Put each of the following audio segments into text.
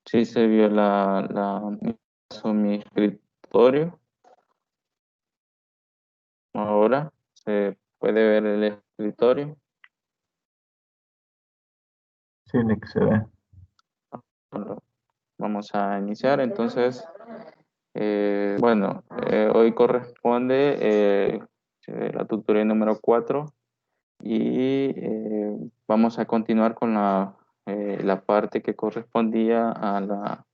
Sí se vio mi escritorio. Ahora se puede ver el escritorio. Sí, Nick, se ve. Bueno, vamos a iniciar. Entonces, bueno, hoy corresponde la tutoría número 4 y vamos a continuar con la parte que correspondía a la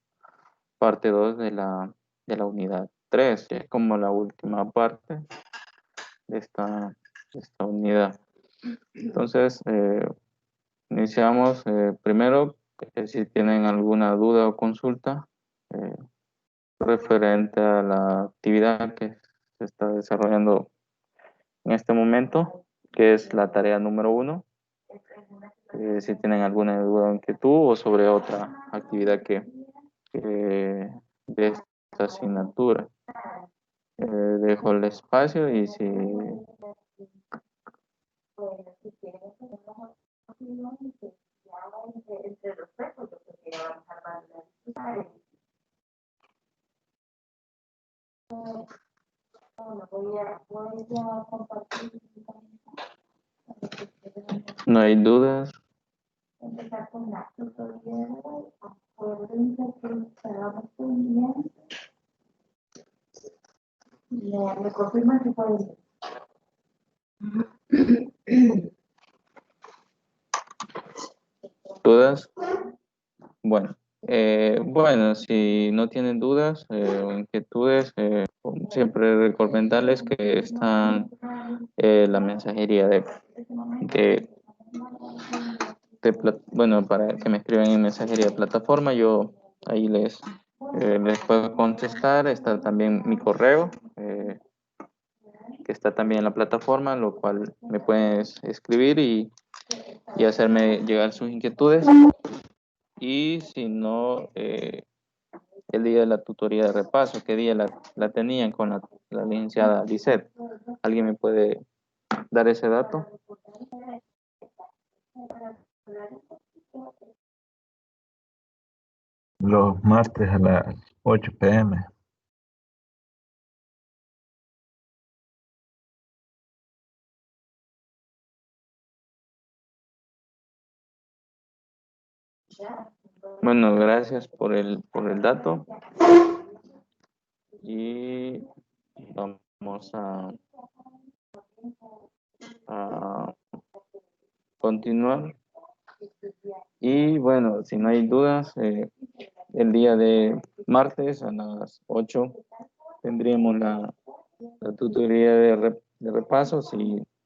parte 2 de la unidad 3, que es como la última parte de esta unidad. Entonces, iniciamos primero, si tienen alguna duda o consulta eh, referente a la actividad que se está desarrollando en este momento, que es la tarea número 1. Si tienen alguna duda o inquietud o sobre otra actividad que de esta asignatura. Dejo el espacio y si no hay dudas. Me confirma que puede. ¿Dudas? Bueno, si no tienen dudas o inquietudes, como siempre recomendarles que están la mensajería de, bueno, para que me escriban en mensajería de plataforma, yo ahí les puedo contestar. Está también mi correo, que está también en la plataforma, lo cual me puedes escribir y hacerme llegar sus inquietudes. Y si no, el día de la tutoría de repaso, ¿qué día la tenían con la licenciada Lisette? ¿Alguien me puede dar ese dato? Los martes a las 8 p.m. Bueno, gracias por el dato y vamos a continuar. Y bueno, si no hay dudas, el día de martes a las 8 tendríamos la tutoría de repaso,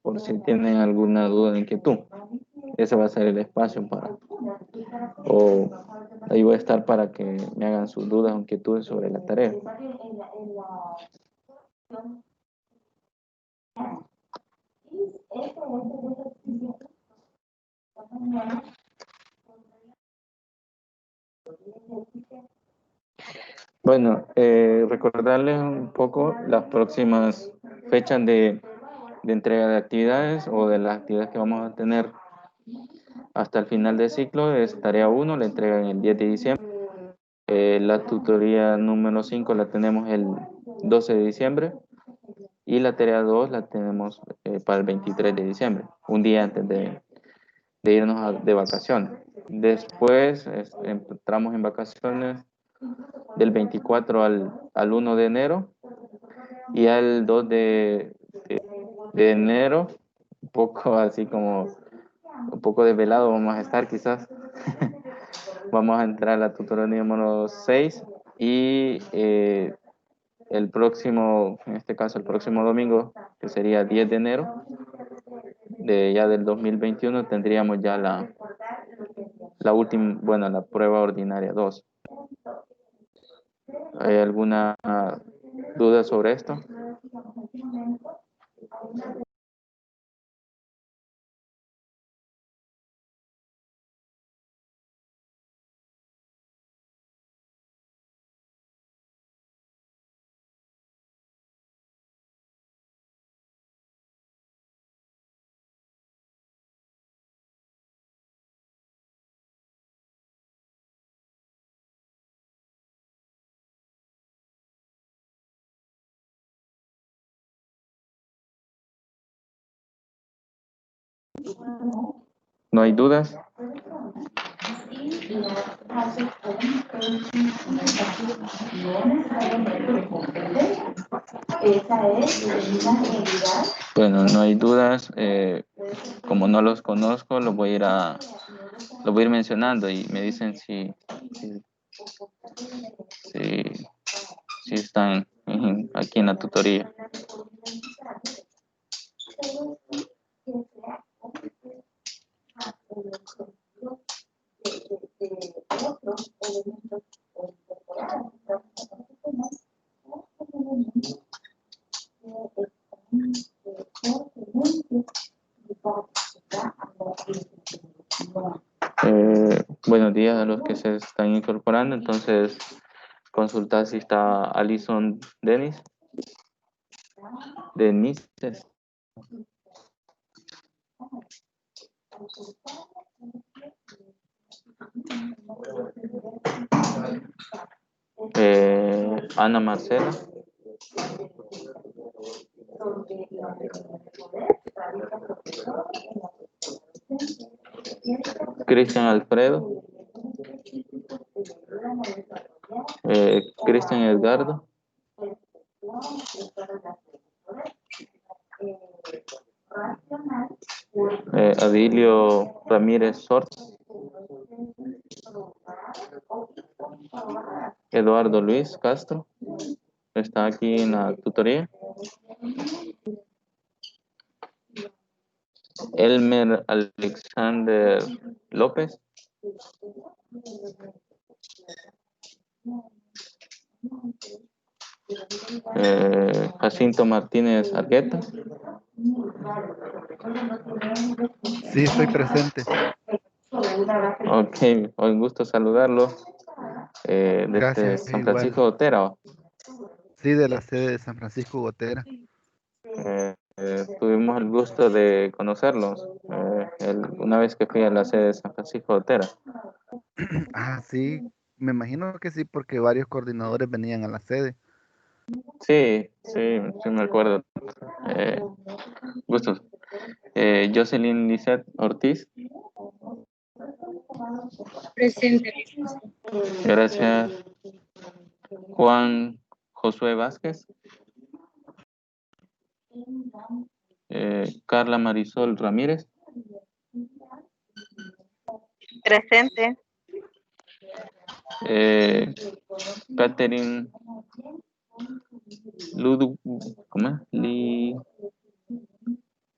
por si tienen alguna duda o inquietud. Ese va a ser el espacio o ahí voy a estar para que me hagan sus dudas o inquietudes sobre la tarea. Bueno, recordarles un poco las próximas fechas de entrega de actividades o de las actividades que vamos a tener hasta el final del ciclo. Es tarea 1, la entrega en el 10 de diciembre. La tutoría número 5 la tenemos el 12 de diciembre y la tarea 2 la tenemos para el 23 de diciembre, un día antes de irnos de vacaciones. Después entramos en vacaciones del 24 al 1 de enero y al 2 de enero, un poco así como un poco desvelado vamos a estar quizás. Vamos a entrar a la tutoría número 6 y en este caso el próximo domingo, que sería 10 de enero ya del 2021, tendríamos ya la última, bueno, la prueba ordinaria 2. ¿Hay alguna duda sobre esto? ¿No hay dudas? Bueno, no hay dudas. Como no los conozco, los voy a ir mencionando y me dicen si, si están aquí en la tutoría. Buenos días a los que se están incorporando. Entonces, consultar si está Alison Denise. Ana Marcela. Cristian Alfredo. Cristian Edgardo. Adilio Ramírez Sorts. Eduardo Luis Castro. Está aquí en la tutoría. Elmer Alexander López. Jacinto Martínez Argueta. Sí, estoy presente. Ok, un gusto saludarlo. Desde Gracias, San igual. Francisco de Otera. Sí, de la sede de San Francisco Gotera. Tuvimos el gusto de conocerlos una vez que fui a la sede de San Francisco de Otera. Ah, sí, me imagino que sí, porque varios coordinadores venían a la sede. Sí, sí me acuerdo. Gustos. Jocelyn Lisette Ortiz. Presente. Gracias. Juan Josué Vázquez. Carla Marisol Ramírez. Presente. Catherine Ludu, ¿cómo es?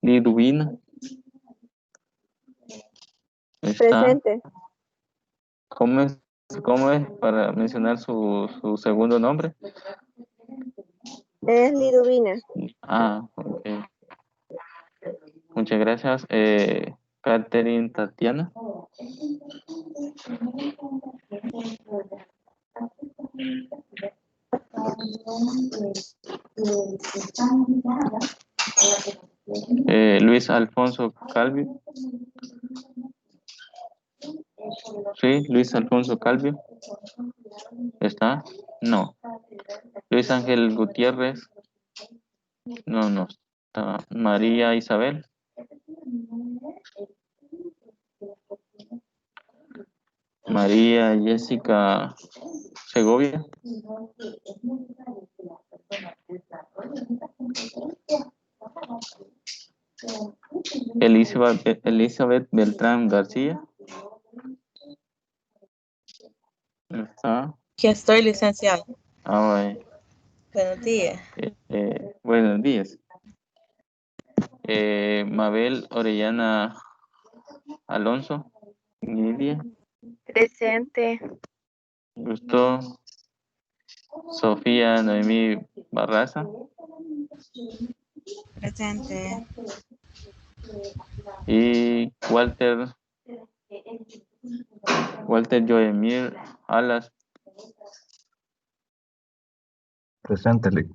Liduvina. Está. Presente. ¿Cómo es para mencionar su segundo nombre? Es Liduvina. Ah, ok. Muchas gracias. Catherine Tatiana. Luis Alfonso Calvio. Sí, Luis Alfonso Calvio. ¿Está? No. Luis Ángel Gutiérrez. No está. María Isabel. María Jessica Segovia. Elizabeth Beltrán García. ¿Está? Ya estoy licenciado. Bueno. Buenos días. Buenos días. Mabel Orellana Alonso. Nidia. Presente. Gusto. Sofía Noemí Barraza. Presente. Y Walter Joemir Alas. Presente, Lic.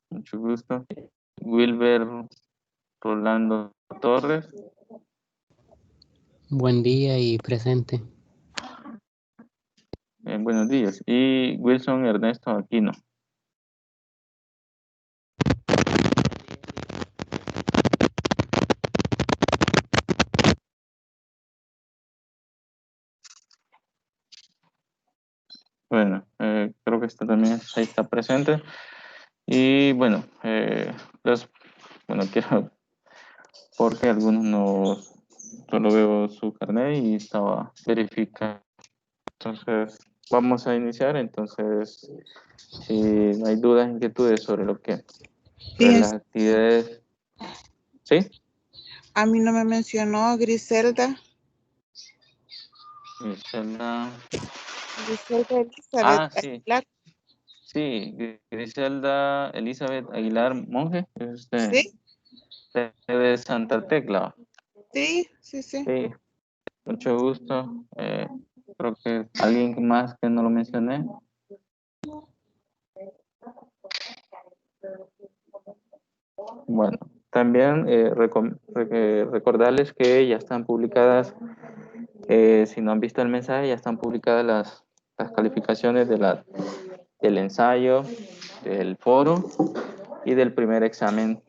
Mucho gusto. Wilber Rolando Torres. Buen día y presente. Buenos días. Y Wilson Ernesto Aquino. Bueno, creo que esta también ahí está presente. Y bueno, bueno, quiero, porque algunos no, solo veo su carnet y estaba verificando. Entonces, vamos a iniciar. Entonces, si no hay dudas, inquietudes sobre lo que, sobre las Fíjense, actividades, ¿sí? a mí no me mencionó Griselda. Griselda. Griselda Elizabeth Ah, sí, Aguilar. sí, Griselda Elizabeth Aguilar Monje, es Sí, de Santa Tecla. sí, sí, sí. Sí, mucho gusto. Creo que alguien más que no lo mencioné. Bueno, también recordarles que ya están publicadas, si no han visto el mensaje, ya están publicadas las calificaciones del ensayo, del foro y del primer examen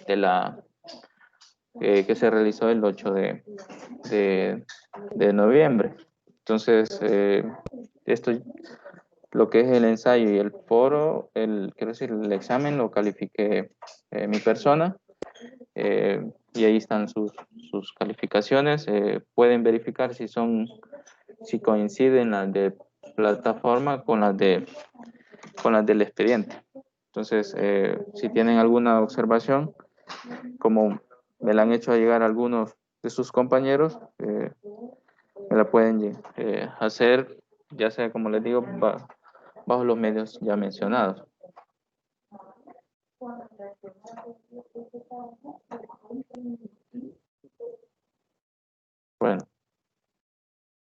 de que se realizó el 8 de noviembre. Entonces, esto, lo que es el ensayo y el foro, quiero decir, el examen lo califiqué mi persona, y ahí están sus calificaciones. Pueden verificar si coinciden las de plataforma con las del expediente. Entonces, si tienen alguna observación, como me la han hecho llegar algunos de sus compañeros, me la pueden hacer, ya sea, como les digo, bajo los medios ya mencionados. Bueno,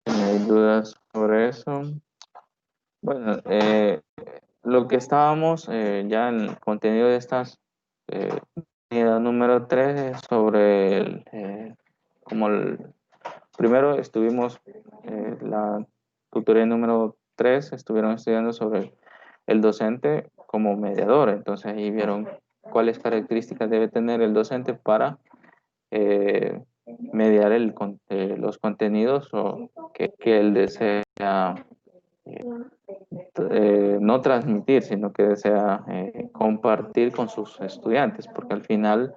si no hay dudas sobre eso. Bueno, lo que estábamos ya en el contenido de estas unidad número 3 es sobre primero estuvimos la tutoría número 3 estuvieron estudiando sobre el docente como mediador. Entonces ahí vieron cuáles características debe tener el docente para eh, mediar los contenidos o que él desea no transmitir, sino que desea compartir con sus estudiantes, porque al final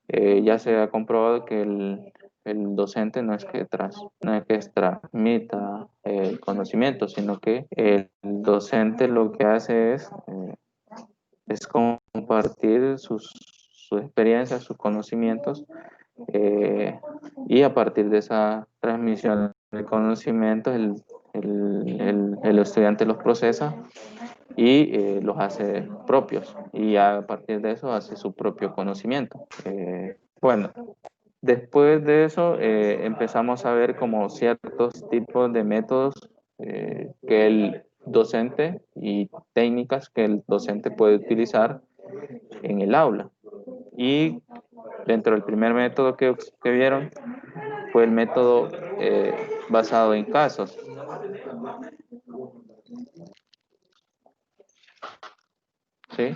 ya se ha comprobado que el docente no es que transmita el conocimiento, sino que el docente lo que hace es compartir sus experiencias, sus conocimientos, eh, y a partir de esa transmisión de conocimientos, el estudiante los procesa y los hace propios, y a partir de eso hace su propio conocimiento. Bueno, después de eso empezamos a ver como ciertos tipos de métodos que el docente y técnicas que el docente puede utilizar en el aula. Y dentro del primer método que vieron fue el método basado en casos. ¿Sí?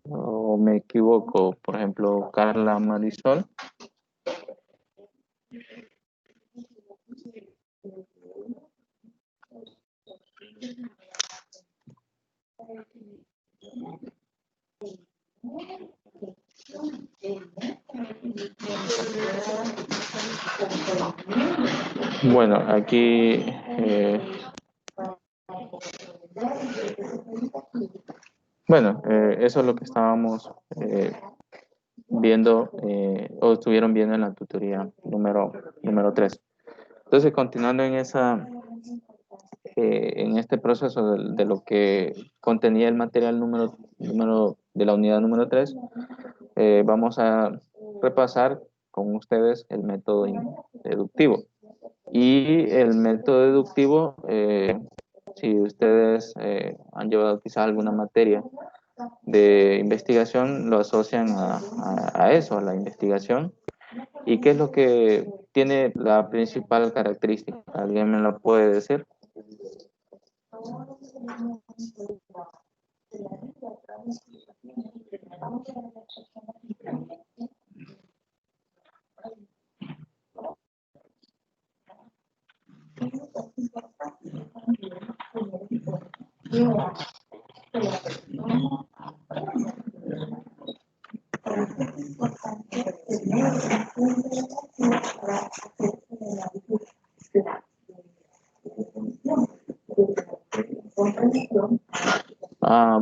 O me equivoco, por ejemplo, Carla Marisol. Bueno, aquí eso es lo que estábamos viendo o estuvieron viendo en la tutoría número 3. Entonces, continuando en este proceso de lo que contenía el material número de la unidad número 3, vamos a repasar con ustedes el método deductivo. Y el método deductivo, si ustedes han llevado quizás alguna materia de investigación, lo asocian a eso, a la investigación. ¿Y qué es lo que tiene la principal característica? ¿Alguien me lo puede decir?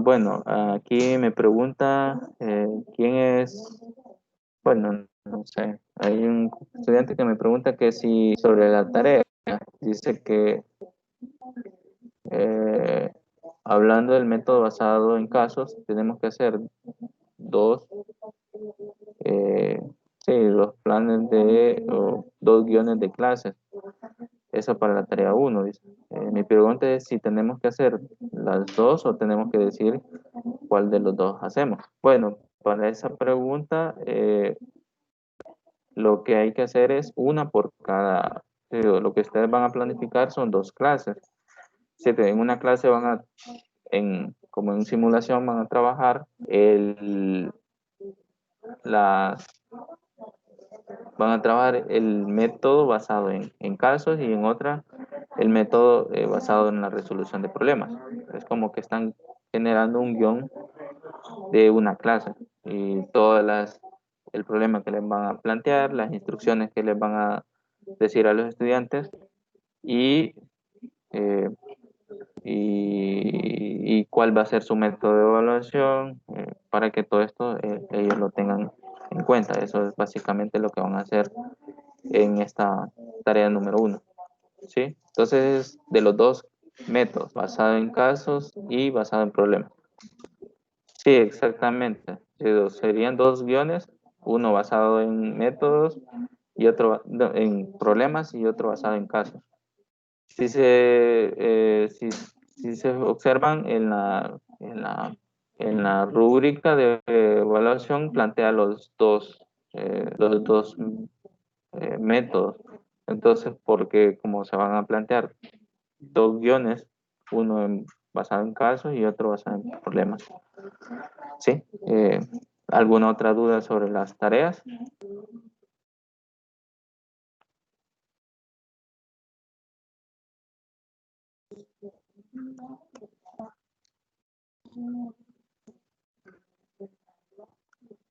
Bueno, aquí me pregunta quién es, bueno, no sé, hay un estudiante que me pregunta que si sobre la tarea, dice que eh, hablando del método basado en casos, tenemos que hacer dos, eh, sí, dos planes o dos guiones de clases. Eso para la tarea uno dice. Mi pregunta es si tenemos que hacer las dos o tenemos que decir cuál de los dos hacemos. Bueno, para esa pregunta, lo que hay que hacer es una por cada, lo que ustedes van a planificar son dos clases. Si en una clase como en simulación, van a trabajar las van a trabajar el método basado en casos y en otra el método basado en la resolución de problemas. Es como que están generando un guión de una clase y el problema que les van a plantear, las instrucciones que les van a decir a los estudiantes y, eh, y cuál va a ser su método de evaluación para que todo esto ellos lo tengan en cuenta. Eso es básicamente lo que van a hacer en esta tarea número 1. ¿Sí? Entonces, de los dos métodos, basado en casos y basado en problemas. Sí, exactamente. Serían dos guiones, uno basado en métodos y otro en problemas y otro basado en casos. Si se observan en la rúbrica de evaluación, plantea los dos métodos. Entonces, porque como se van a plantear dos guiones, basado en casos y otro basado en problemas. ¿Sí? ¿Alguna otra duda sobre las tareas?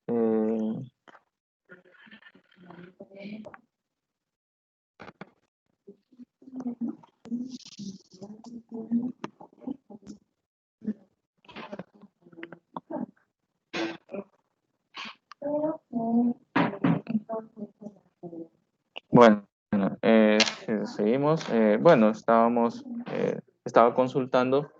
Eh, Bueno, seguimos. Bueno, estaba consultando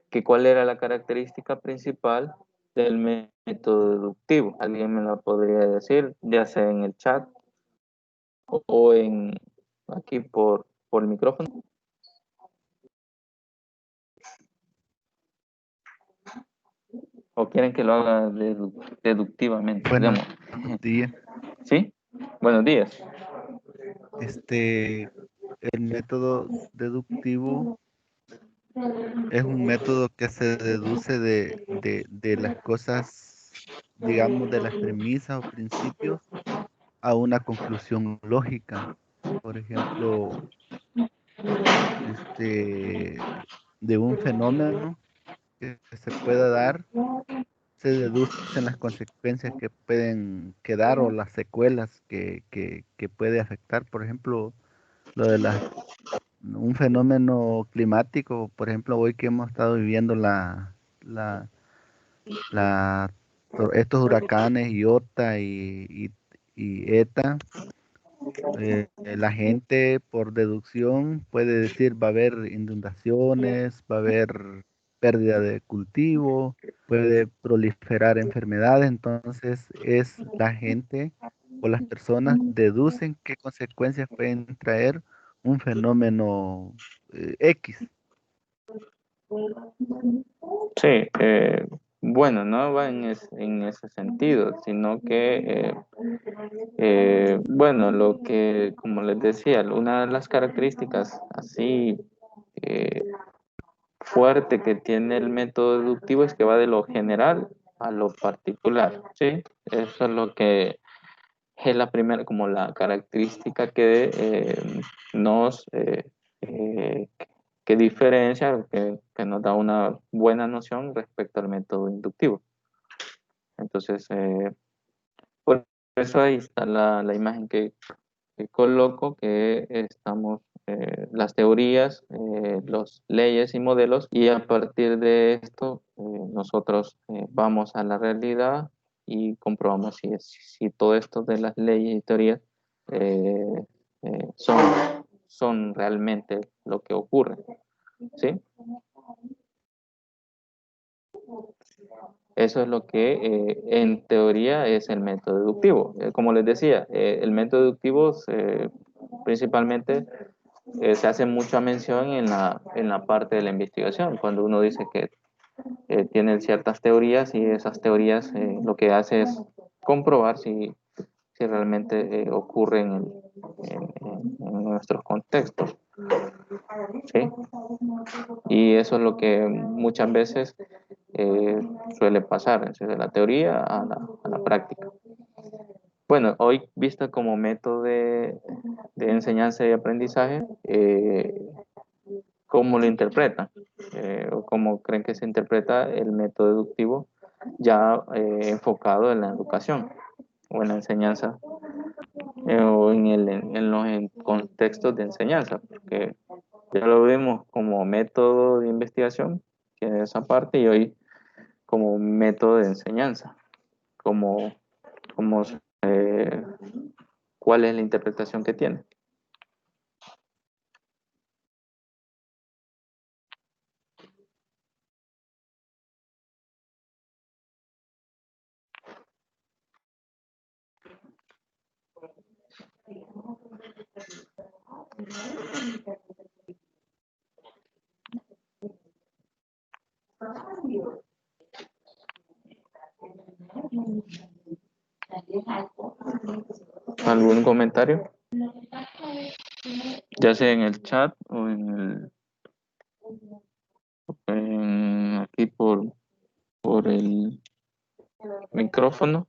que cuál era la característica principal del método deductivo. ¿Alguien me la podría decir, ya sea en el chat o aquí por el micrófono? ¿O quieren que lo haga deductivamente? Buenos Digamos? días. ¿Sí? Buenos días. El método deductivo es un método que se deduce de las cosas, digamos, de las premisas o principios a una conclusión lógica. Por ejemplo, de un fenómeno que se pueda dar, se deducen las consecuencias que pueden quedar o las secuelas que puede afectar. Por ejemplo, lo de un fenómeno climático, por ejemplo, hoy que hemos estado viviendo la, estos huracanes Iota y Eta, la gente por deducción puede decir va a haber inundaciones, va a haber pérdida de cultivo, puede proliferar enfermedades, entonces es la gente o las personas deducen qué consecuencias pueden traer un fenómeno X. Sí, bueno, no va en ese sentido, sino que, bueno, como les decía, una de las características así eh, fuerte que tiene el método deductivo es que va de lo general a lo particular, ¿sí? Eso es lo que es la primera, como la característica que nos que diferencia, que nos da una buena noción respecto al método inductivo. Entonces, por eso ahí está la imagen que coloco, que estamos las teorías, las leyes y modelos, y a partir de esto nosotros vamos a la realidad y comprobamos si todo esto de las leyes y teorías eh, son realmente lo que ocurre, ¿sí? Eso es lo que en teoría es el método deductivo. Como les decía, el método deductivo principalmente se hace mucha mención en la parte de la investigación, cuando uno dice que tienen ciertas teorías y esas teorías lo que hace es comprobar si realmente ocurren en nuestros contextos. ¿Sí? Y eso es lo que muchas veces suele pasar, de la teoría a la práctica. Bueno, hoy vista como método de enseñanza y aprendizaje, ¿cómo lo interpretan? ¿O cómo creen que se interpreta el método deductivo ya enfocado en la educación o en la enseñanza o en los contextos de enseñanza? Porque ya lo vimos como método de investigación, que es esa parte, y hoy como método de enseñanza, como cuál es la interpretación que tiene. ¿Algún comentario? Ya sea en el chat o aquí por el micrófono.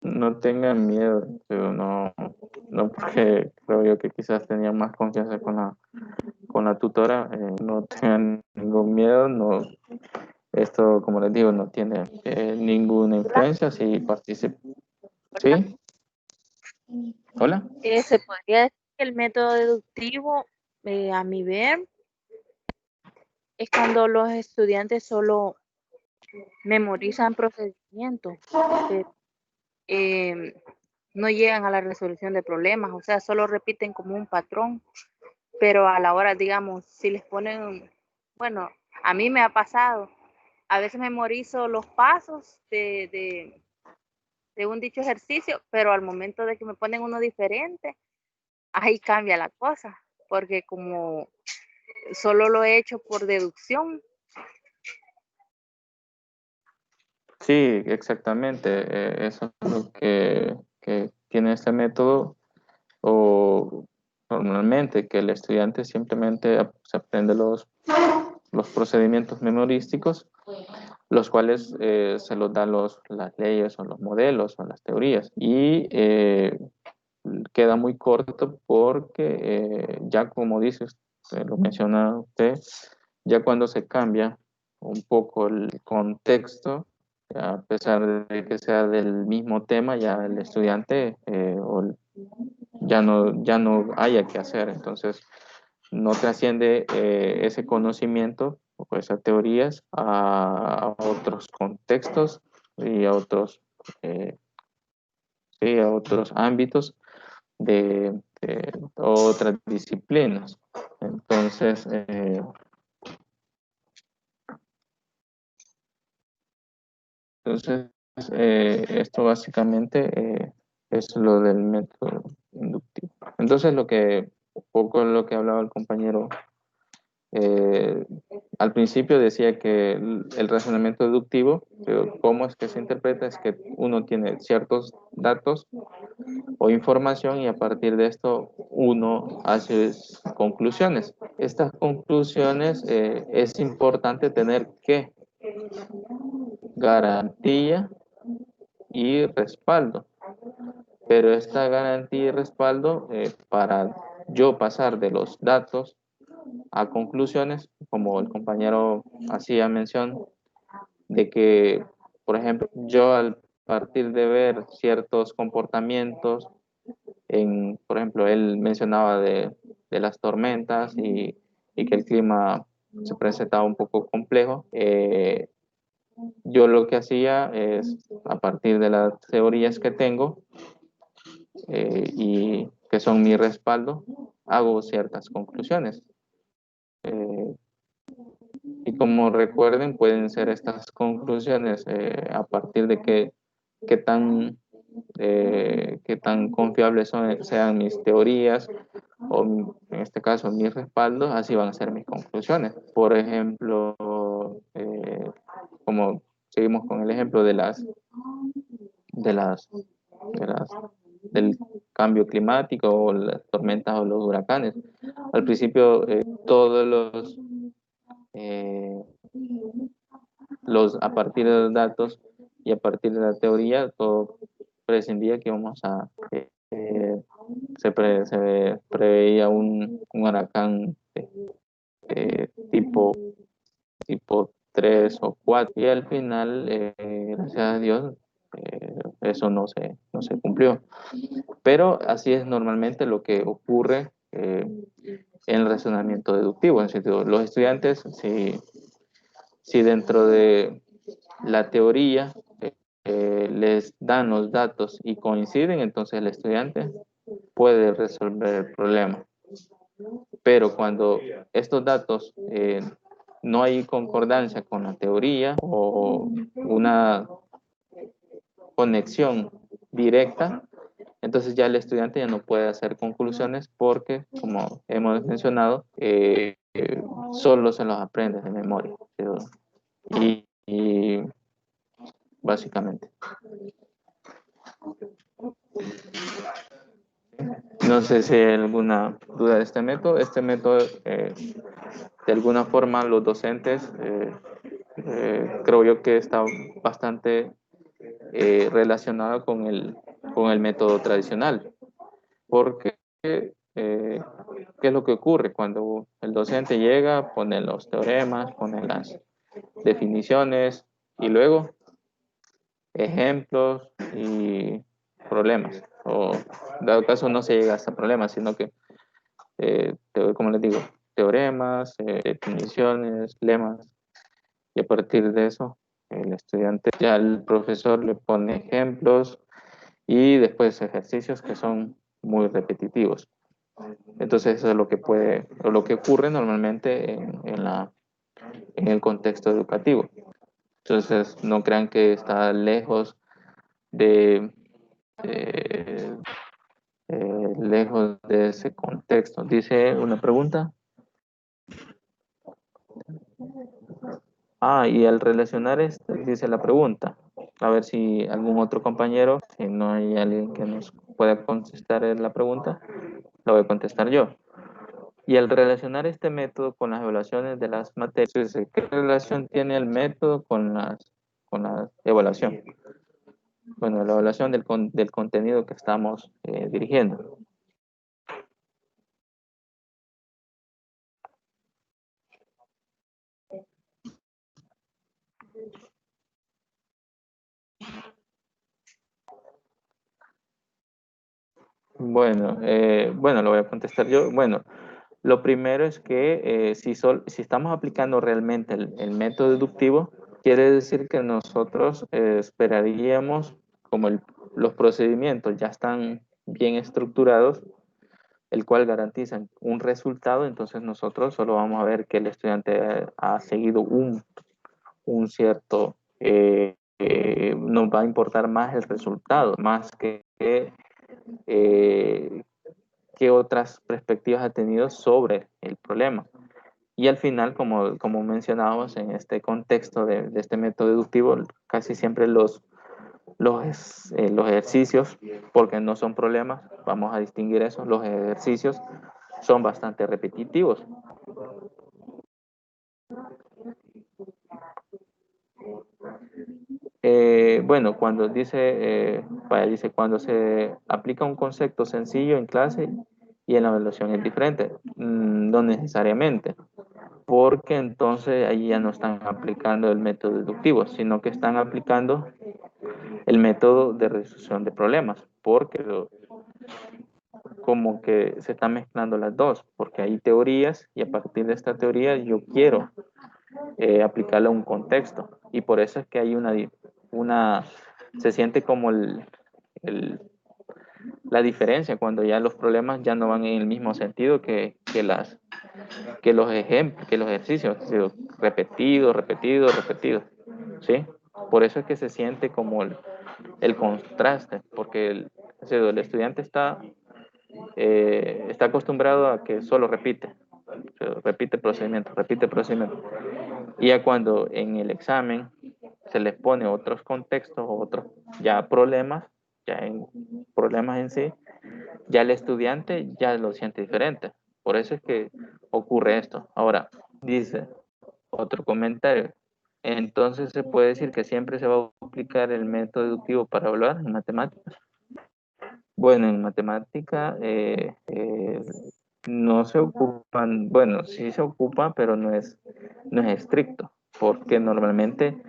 No tengan miedo, pero no porque creo yo que quizás tenían más confianza con la tutora. No tengan ningún miedo, no. Esto, como les digo, no tiene ninguna influencia si participan. ¿Sí? ¿Hola? Se podría decir que el método deductivo, a mi ver, es cuando los estudiantes solo memorizan procedimientos, eh, no llegan a la resolución de problemas, o sea, solo repiten como un patrón, pero a la hora, digamos, si les ponen, bueno, a mí me ha pasado, a veces memorizo los pasos de un dicho ejercicio, pero al momento de que me ponen uno diferente, ahí cambia la cosa, porque como solo lo he hecho por deducción. Sí, exactamente. Eso es lo que tiene este método, o normalmente que el estudiante simplemente se aprende los procedimientos memorísticos, los cuales se los dan las leyes o los modelos o las teorías, y queda muy corto porque ya como dices, lo menciona usted, ya cuando se cambia un poco el contexto, a pesar de que sea del mismo tema, ya el estudiante ya no haya que hacer, entonces no trasciende ese conocimiento o esas teorías a otros contextos y a otros ámbitos de otras disciplinas. Entonces, esto básicamente es lo del método inductivo. Entonces, poco lo que hablaba el compañero al principio decía que el razonamiento deductivo, pero cómo es que se interpreta, es que uno tiene ciertos datos o información y a partir de esto uno hace conclusiones. Estas conclusiones es importante tener que garantía y respaldo, pero esta garantía y respaldo para yo pasar de los datos a conclusiones, como el compañero hacía mención, de que, por ejemplo, yo al partir de ver ciertos comportamientos, por ejemplo, él mencionaba de las tormentas y que el clima se presentaba un poco complejo, yo lo que hacía es, a partir de las teorías que tengo y que son mi respaldo, hago ciertas conclusiones. Y como recuerden, pueden ser estas conclusiones a partir de qué tan confiables sean mis teorías o en este caso mis respaldos, así van a ser mis conclusiones. Por ejemplo, como seguimos con el ejemplo de las, del cambio climático o las tormentas o los huracanes. Al principio, todos a partir de los datos y a partir de la teoría, todo prescindía que se preveía un huracán tipo 3 o 4 y al final, gracias a Dios, eso no se cumplió. Pero así es normalmente lo que ocurre en el razonamiento deductivo. En el sentido, los estudiantes, si dentro de la teoría les dan los datos y coinciden, entonces el estudiante puede resolver el problema. Pero cuando estos datos no hay concordancia con la teoría o una conexión directa, entonces ya el estudiante ya no puede hacer conclusiones porque, como hemos mencionado, solo se los aprende de memoria. Y básicamente. No sé si hay alguna duda de este método. Este método, de alguna forma, los docentes, creo yo que está bastante relacionado con el método tradicional. Porque, ¿qué es lo que ocurre? Cuando el docente llega, pone los teoremas, pone las definiciones y luego ejemplos y problemas. O, dado caso, no se llega hasta problemas, sino que, como les digo, teoremas, definiciones, lemas, y a partir de eso, el estudiante, ya el profesor le pone ejemplos y después ejercicios que son muy repetitivos. Entonces, eso es lo que ocurre normalmente en el contexto educativo. Entonces, no crean que está lejos lejos de ese contexto. Dice una pregunta. Y al relacionar dice la pregunta. A ver si algún otro compañero, si no hay alguien que nos pueda contestar la pregunta, la voy a contestar yo. Y al relacionar este método con las evaluaciones de las materias, ¿qué relación tiene el método con la evaluación? Bueno, la evaluación del contenido que estamos dirigiendo. Bueno, lo voy a contestar yo. Bueno, lo primero es que si estamos aplicando realmente el método deductivo, quiere decir que nosotros esperaríamos, como los procedimientos ya están bien estructurados, el cual garantizan un resultado, entonces nosotros solo vamos a ver que el estudiante ha seguido un cierto, nos va a importar más el resultado, más que qué otras perspectivas ha tenido sobre el problema. Y al final, como mencionábamos en este contexto de este método deductivo, casi siempre los ejercicios, porque no son problemas, vamos a distinguir eso, los ejercicios son bastante repetitivos. Bueno, dice, cuando se aplica un concepto sencillo en clase y en la evaluación es diferente. No necesariamente, porque entonces ahí ya no están aplicando el método deductivo, sino que están aplicando el método de resolución de problemas, porque como que se están mezclando las dos, porque hay teorías y a partir de esta teoría yo quiero aplicarla a un contexto, y por eso es que hay se siente como la diferencia cuando ya los problemas ya no van en el mismo sentido que los ejemplos, que los ejercicios, repetidos, repetidos, repetidos, ¿sí? Por eso es que se siente como el contraste, porque el estudiante está acostumbrado a que solo repite, repite procedimiento. Y ya cuando en el examen se les pone otros contextos o otros ya problemas, problemas en sí, ya el estudiante ya lo siente diferente. Por eso es que ocurre esto. Ahora, dice otro comentario. Entonces se puede decir que siempre se va a aplicar el método deductivo para evaluar en matemáticas. Bueno, en matemática no se ocupan, bueno, sí se ocupa, pero no es estricto, porque normalmente,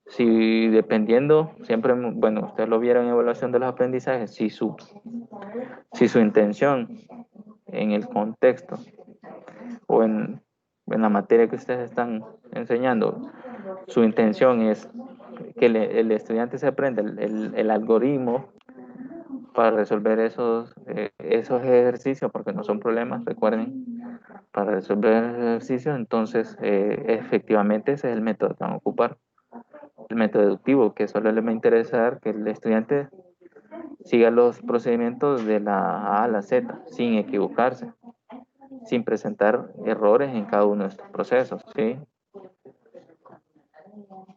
si dependiendo, siempre, bueno, ustedes lo vieron en evaluación de los aprendizajes, si su intención en el contexto o en la materia que ustedes están enseñando, su intención es que el estudiante se aprenda el algoritmo para resolver esos ejercicios, porque no son problemas, recuerden, para resolver ejercicios, entonces efectivamente ese es el método que van a ocupar, el método deductivo, que solo le va a interesar que el estudiante siga los procedimientos de la A a la Z, sin equivocarse, sin presentar errores en cada uno de estos procesos, ¿sí?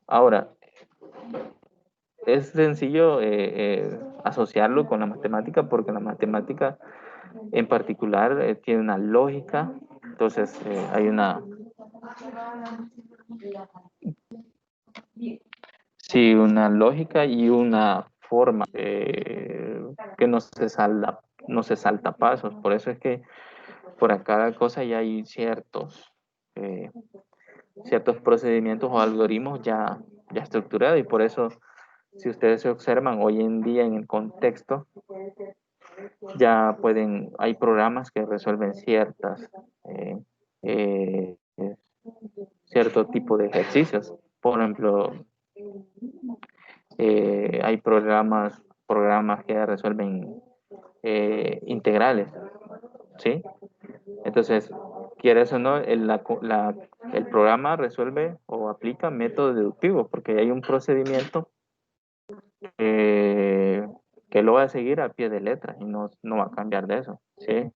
Ahora, es sencillo asociarlo con la matemática, porque la matemática en particular tiene una lógica, entonces hay una lógica y una forma que no se salta pasos. Por eso es que por cada cosa ya hay ciertos procedimientos o algoritmos ya estructurados, y por eso, si ustedes se observan hoy en día en el contexto, hay programas que resuelven eh, eh, cierto tipo de ejercicios. Por ejemplo, hay programas que resuelven integrales, ¿sí? Entonces, quieres o no, el programa resuelve o aplica método deductivo, porque hay un procedimiento que lo va a seguir a pie de letra y no va a cambiar de eso, ¿sí?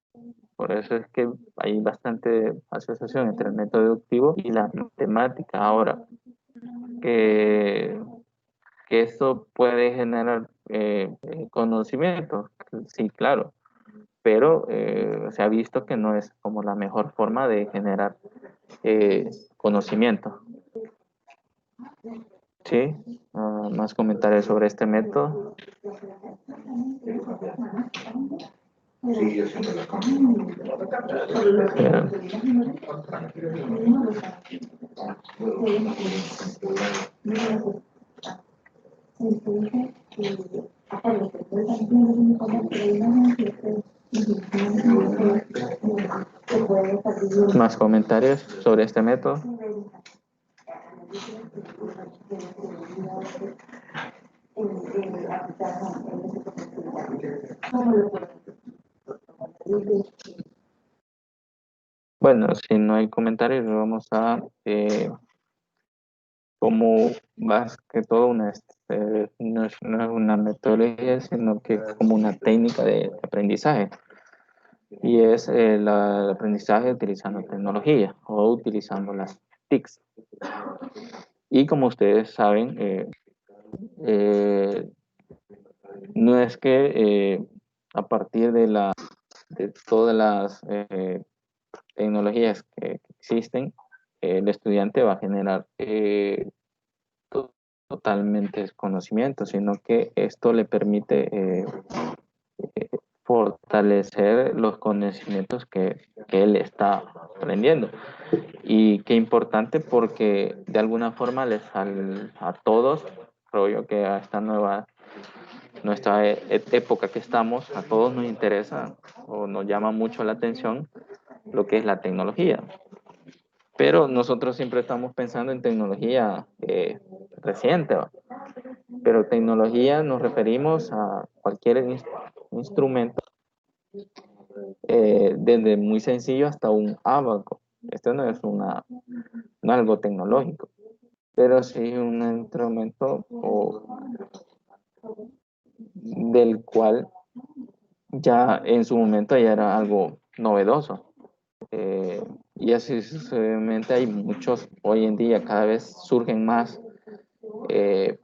Por eso es que hay bastante asociación entre el método deductivo y la matemática. Ahora, que, que esto puede generar conocimiento, sí, claro, pero se ha visto que no es como la mejor forma de generar conocimiento. ¿Sí? Más comentarios sobre este método. Más comentarios sobre este método. Bueno, si no hay comentarios, vamos a como más que todo no es una metodología, sino que como una técnica de aprendizaje. Y es el aprendizaje utilizando tecnología o utilizando las TICs. Y como ustedes saben, no es que a partir de todas las tecnologías que existen, el estudiante va a generar totalmente conocimiento, sino que esto le permite fortalecer los conocimientos que él está aprendiendo. Y qué importante porque de alguna forma a todos, creo yo que a esta nuestra época que estamos, a todos nos interesa o nos llama mucho la atención lo que es la tecnología. Pero nosotros siempre estamos pensando en tecnología reciente, ¿va? Pero tecnología nos referimos a cualquier instrumento, desde muy sencillo hasta un abaco. Esto no es no algo tecnológico, pero sí un instrumento del cual ya en su momento ya era algo novedoso. Y así sucesivamente hay muchos, hoy en día cada vez surgen más eh,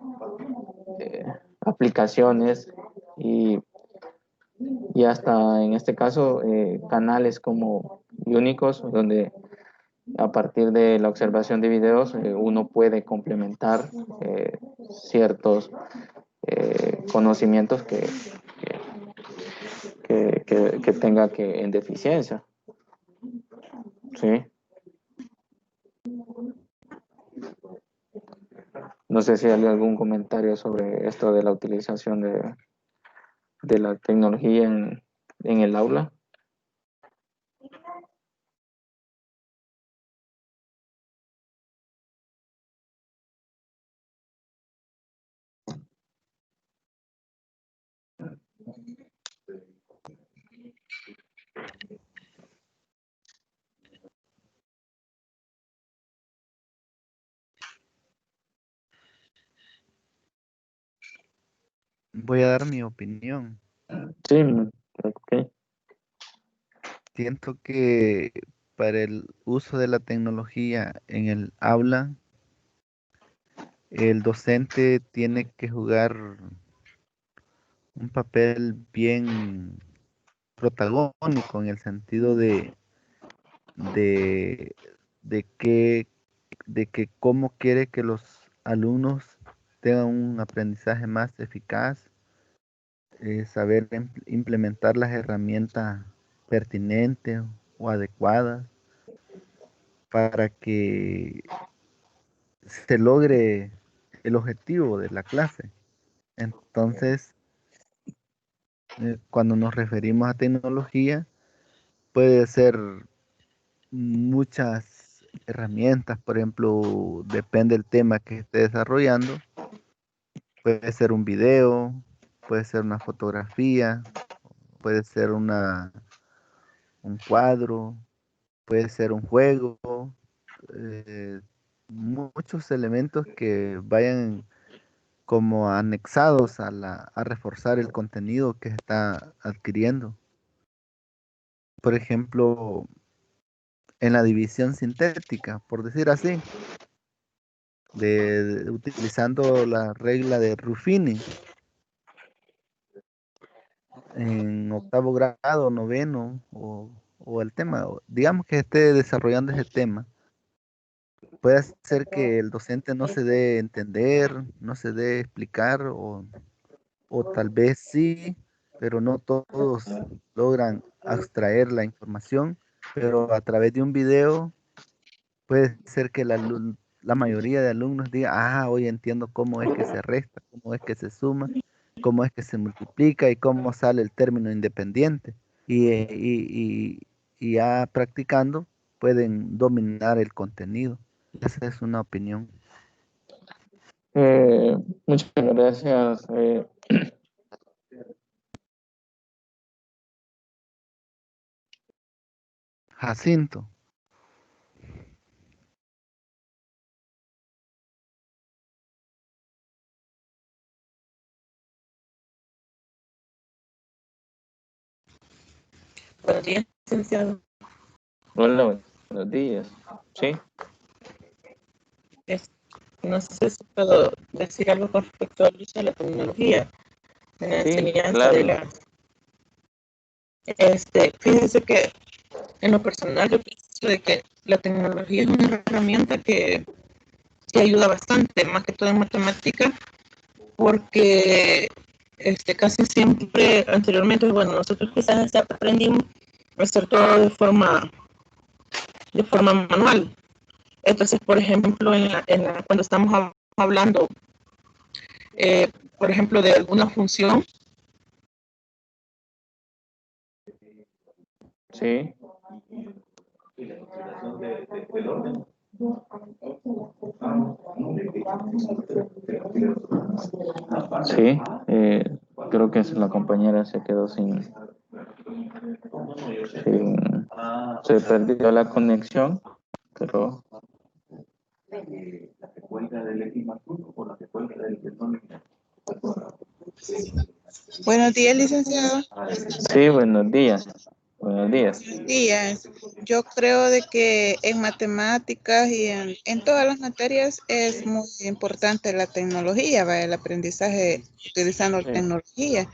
aplicaciones y hasta en este caso canales como únicos donde a partir de la observación de videos uno puede complementar ciertos conocimientos que tenga en deficiencia. Sí. No sé si hay algún comentario sobre esto de la utilización de la tecnología en el aula. Voy a dar mi opinión. Sí, ok. Siento que para el uso de la tecnología en el aula, el docente tiene que jugar un papel bien protagónico en el sentido de, de que, de que cómo quiere que los alumnos tengan un aprendizaje más eficaz, saber implementar las herramientas pertinentes o adecuadas para que se logre el objetivo de la clase. Entonces, cuando nos referimos a tecnología, puede ser muchas herramientas, por ejemplo, depende del tema que esté desarrollando, puede ser un video, puede ser una fotografía, puede ser un cuadro, puede ser un juego, eh, muchos elementos que vayan como anexados a reforzar el contenido que se está adquiriendo. Por ejemplo, en la división sintética, por decir así, utilizando la regla de Ruffini en octavo grado, noveno, o el tema, digamos que esté desarrollando ese tema, puede ser que el docente no se dé a entender, no se dé a explicar, o tal vez sí, pero no todos logran abstraer la información, pero a través de un video puede ser que la mayoría de alumnos diga, hoy entiendo cómo es que se resta, cómo es que se suma, cómo es que se multiplica y cómo sale el término independiente. Y ya practicando pueden dominar el contenido. Esa es una opinión. Muchas gracias. Jacinto. Buenos días, licenciado. Hola, buenos días. Sí. No sé si puedo decir algo con respecto al uso de la tecnología en la enseñanza claro. de la... Fíjense que en lo personal yo pienso de que la tecnología es una herramienta que ayuda bastante, más que todo en matemática, porque casi siempre anteriormente, bueno, nosotros quizás aprendimos a hacer todo de forma manual. Entonces, por ejemplo, cuando estamos hablando, por ejemplo, de alguna función, Sí. Sí, creo que la compañera se quedó se perdió la conexión, pero Buenos días, licenciado. sí, buenos días. Buenos días. Buenos días. Yo creo de que en matemáticas y en todas las materias es muy importante la tecnología, ¿va? El aprendizaje utilizando Sí. tecnología,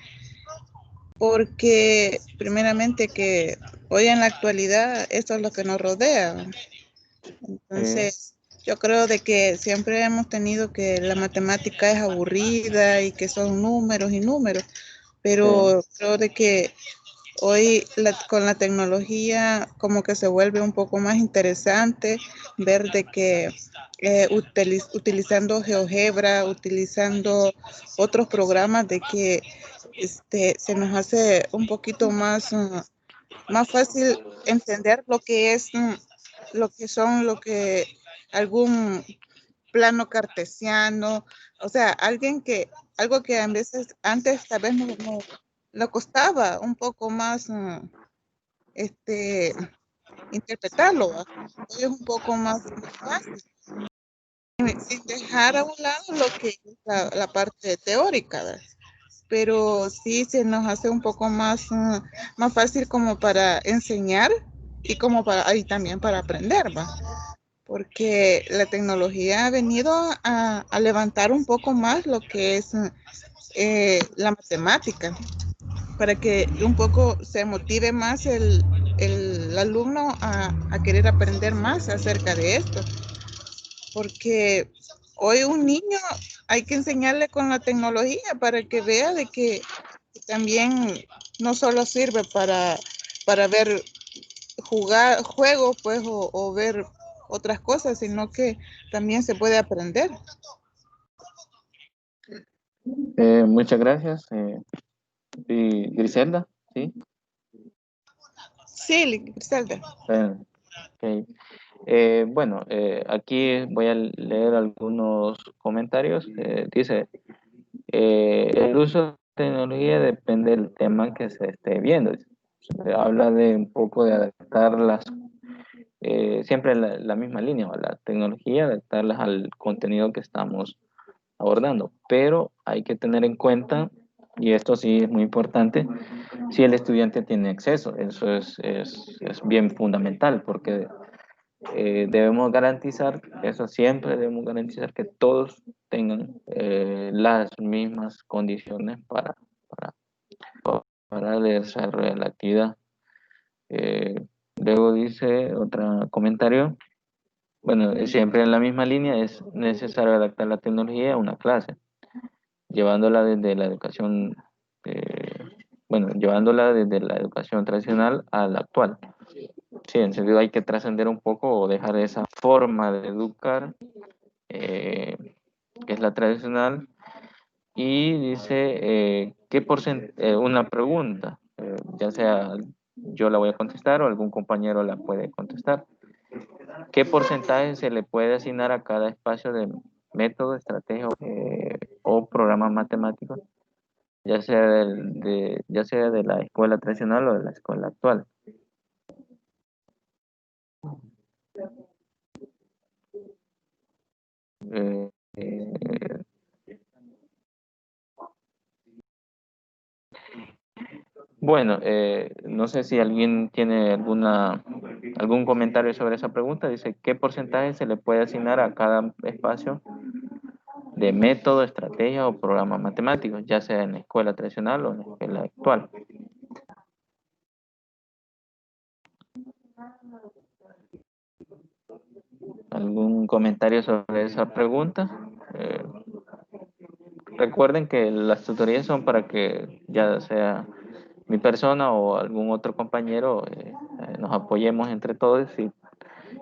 porque primeramente que hoy en la actualidad esto es lo que nos rodea, ¿va? Entonces, yo creo de que siempre hemos tenido que la matemática es aburrida y que son números y números, pero creo de que hoy con la tecnología como que se vuelve un poco más interesante ver de que utilizando GeoGebra, utilizando otros programas de que se nos hace un poquito más fácil entender lo que es, lo que algún plano cartesiano, o sea, algo que a veces antes tal vez no costaba un poco más interpretarlo, ¿va? Hoy es un poco más fácil, sin dejar a un lado lo que es la parte teórica, ¿verdad? Pero sí se nos hace un poco más fácil como para enseñar y como y también para aprender, ¿va? Porque la tecnología ha venido a levantar un poco más lo que es la matemática, para que un poco se motive más el alumno a querer aprender más acerca de esto, porque hoy un niño hay que enseñarle con la tecnología para que vea de que también no solo sirve para ver juegos pues o ver otras cosas, sino que también se puede aprender. Muchas gracias. Y Griselda, ¿sí? Sí, Griselda. Ok. Bueno, aquí voy a leer algunos comentarios. Dice, el uso de tecnología depende del tema que se esté viendo. Se habla de un poco de adaptarlas, siempre la misma línea, ¿va? La tecnología, adaptarlas al contenido que estamos abordando, pero hay que tener en cuenta, y esto sí es muy importante, si el estudiante tiene acceso. Eso es bien fundamental, porque debemos garantizar, eso siempre debemos garantizar que todos tengan las mismas condiciones para desarrollar la actividad. Luego dice otro comentario, bueno, siempre en la misma línea, es necesario adaptar la tecnología a una clase, llevándola desde la educación, llevándola desde la educación tradicional a la actual. Sí, en serio hay que trascender un poco o dejar esa forma de educar, que es la tradicional, y dice, una pregunta, ya sea yo la voy a contestar o algún compañero la puede contestar. ¿Qué porcentaje se le puede asignar a cada espacio de método, estrategia o programa matemático, ya sea de la escuela tradicional o de la escuela actual? Eh, eh, bueno, no sé si alguien tiene algún comentario sobre esa pregunta. Dice, ¿qué porcentaje se le puede asignar a cada espacio de método, estrategia o programa matemático, ya sea en la escuela tradicional o en la escuela actual? ¿Algún comentario sobre esa pregunta? recuerden que las tutorías son para que ya sea mi persona o algún otro compañero nos apoyemos entre todos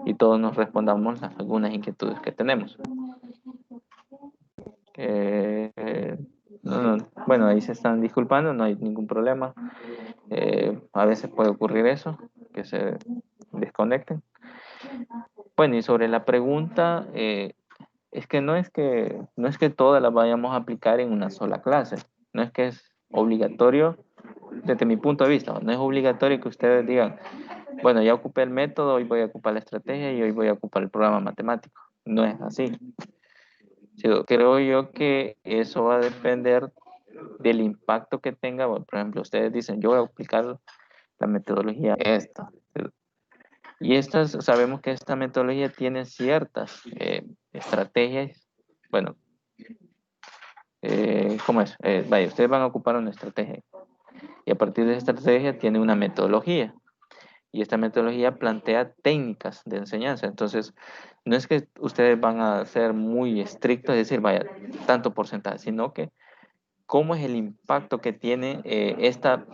y todos nos respondamos algunas inquietudes que tenemos. Bueno, ahí se están disculpando, no hay ningún problema. A veces puede ocurrir eso, que se desconecten. Bueno, y sobre la pregunta, es que no es que todas las vayamos a aplicar en una sola clase. No es que es obligatorio, desde mi punto de vista, no es obligatorio que ustedes digan, bueno, ya ocupé el método, hoy voy a ocupar la estrategia y hoy voy a ocupar el programa matemático. No es así. Creo yo que eso va a depender del impacto que tenga. Por ejemplo, ustedes dicen, yo voy a aplicar la metodología esta. Y sabemos que esta metodología tiene ciertas estrategias. Bueno, ¿cómo es? Vaya, ustedes van a ocupar una estrategia. Y a partir de esa estrategia tiene una metodología. Y esta metodología plantea técnicas de enseñanza. Entonces, no es que ustedes van a ser muy estrictos, es decir, vaya, tanto porcentaje, sino que cómo es el impacto que tiene esta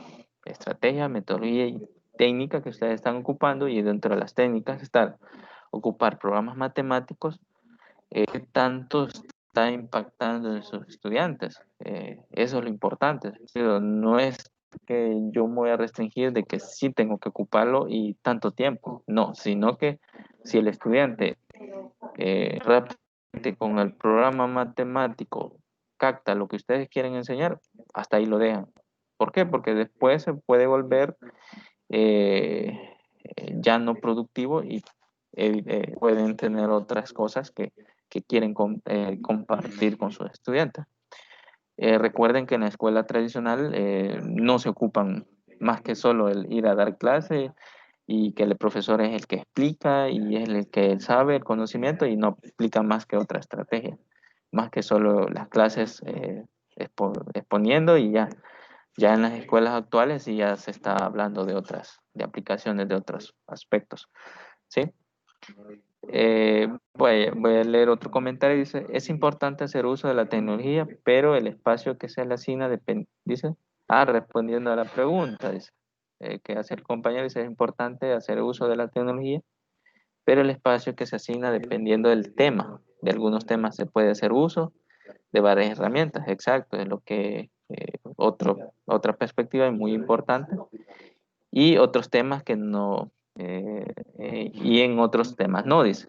estrategia, metodología y técnica que ustedes están ocupando, y dentro de las técnicas está ocupar programas matemáticos, qué tanto está impactando en sus estudiantes. Eso es lo importante. No es que yo me voy a restringir de que sí tengo que ocuparlo y tanto tiempo, no, sino que si el estudiante rápidamente con el programa matemático capta lo que ustedes quieren enseñar, hasta ahí lo dejan. ¿Por qué? Porque después se puede volver ya no productivo y pueden tener otras cosas que quieren compartir con sus estudiantes. Recuerden que en la escuela tradicional no se ocupan más que solo el ir a dar clase y que el profesor es el que explica y es el que sabe el conocimiento y no explica más que otra estrategia, más que solo las clases exponiendo y ya. Ya en las escuelas actuales sí ya se está hablando de aplicaciones de otros aspectos, ¿sí? Voy a leer otro comentario. Dice, es importante hacer uso de la tecnología, pero el espacio que se le asigna depende, dice, respondiendo a la pregunta, dice, que hace el compañero, dice, es importante hacer uso de la tecnología, pero el espacio que se asigna dependiendo del tema. De algunos temas se puede hacer uso de varias herramientas, exacto, es lo que otra perspectiva muy importante, y otros temas que no, y en otros temas no, dice.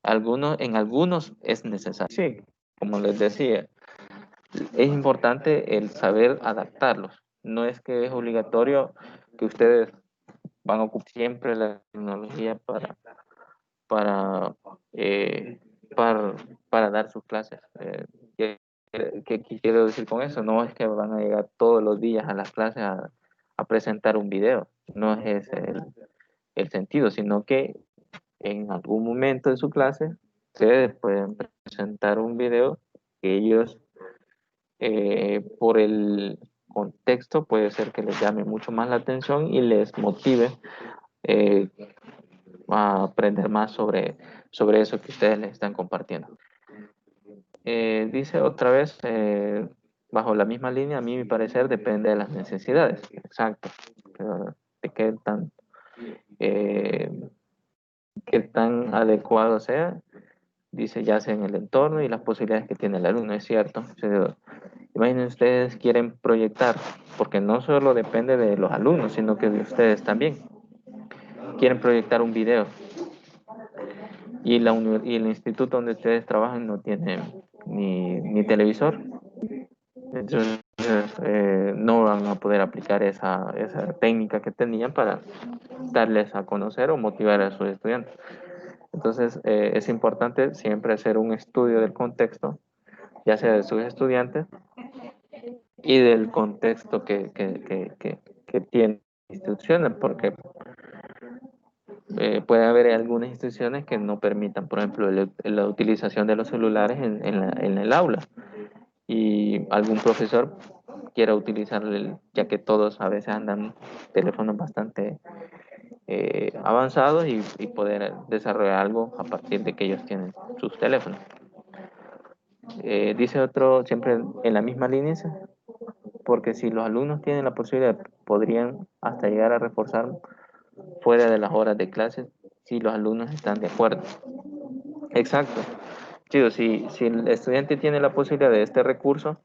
En algunos es necesario. Sí, como les decía, es importante el saber adaptarlos. No es que es obligatorio que ustedes van a ocupar siempre la tecnología para, eh, para, para dar sus clases. ¿Qué quiero decir con eso? No es que van a llegar todos los días a las clases a presentar un video. No es ese el sentido, sino que en algún momento de su clase ustedes pueden presentar un video que ellos, por el contexto, puede ser que les llame mucho más la atención y les motive eh, a aprender más sobre eso que ustedes les están compartiendo. Dice otra vez, bajo la misma línea, a mí mi parecer depende de las necesidades. Exacto. De qué tan adecuado sea, dice, ya sea en el entorno y las posibilidades que tiene el alumno, es cierto. Imaginen, ustedes quieren proyectar, porque no solo depende de los alumnos, sino que de ustedes también. Quieren proyectar un video y el instituto donde ustedes trabajan no tiene ni televisor. Entonces, no van a poder aplicar esa técnica que tenían para darles a conocer o motivar a sus estudiantes. Entonces, es importante siempre hacer un estudio del contexto, ya sea de sus estudiantes y del contexto que tienen instituciones, porque puede haber algunas instituciones que no permitan, por ejemplo, la utilización de los celulares en el aula, y algún profesor quiera utilizar, ya que todos a veces andan teléfonos bastante avanzados, y poder desarrollar algo a partir de que ellos tienen sus teléfonos. Dice otro, siempre en la misma línea, porque si los alumnos tienen la posibilidad, podrían hasta llegar a reforzar fuera de las horas de clases si los alumnos están de acuerdo. Exacto. Chicos, si el estudiante tiene la posibilidad de este recurso,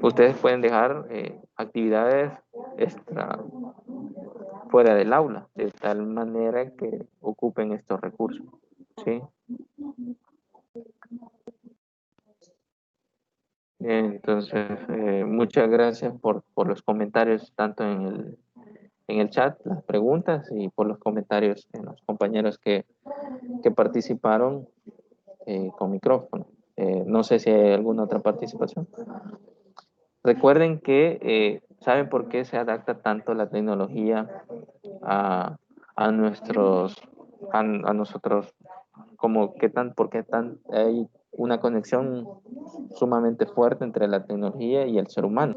ustedes pueden dejar actividades extra fuera del aula, de tal manera que ocupen estos recursos. ¿Sí? Entonces, muchas gracias por los comentarios, tanto en el chat, las preguntas, y por los comentarios de los compañeros que participaron con micrófono. No sé si hay alguna otra participación. Recuerden que, ¿saben por qué se adapta tanto la tecnología a nosotros? Como por qué hay una conexión sumamente fuerte entre la tecnología y el ser humano.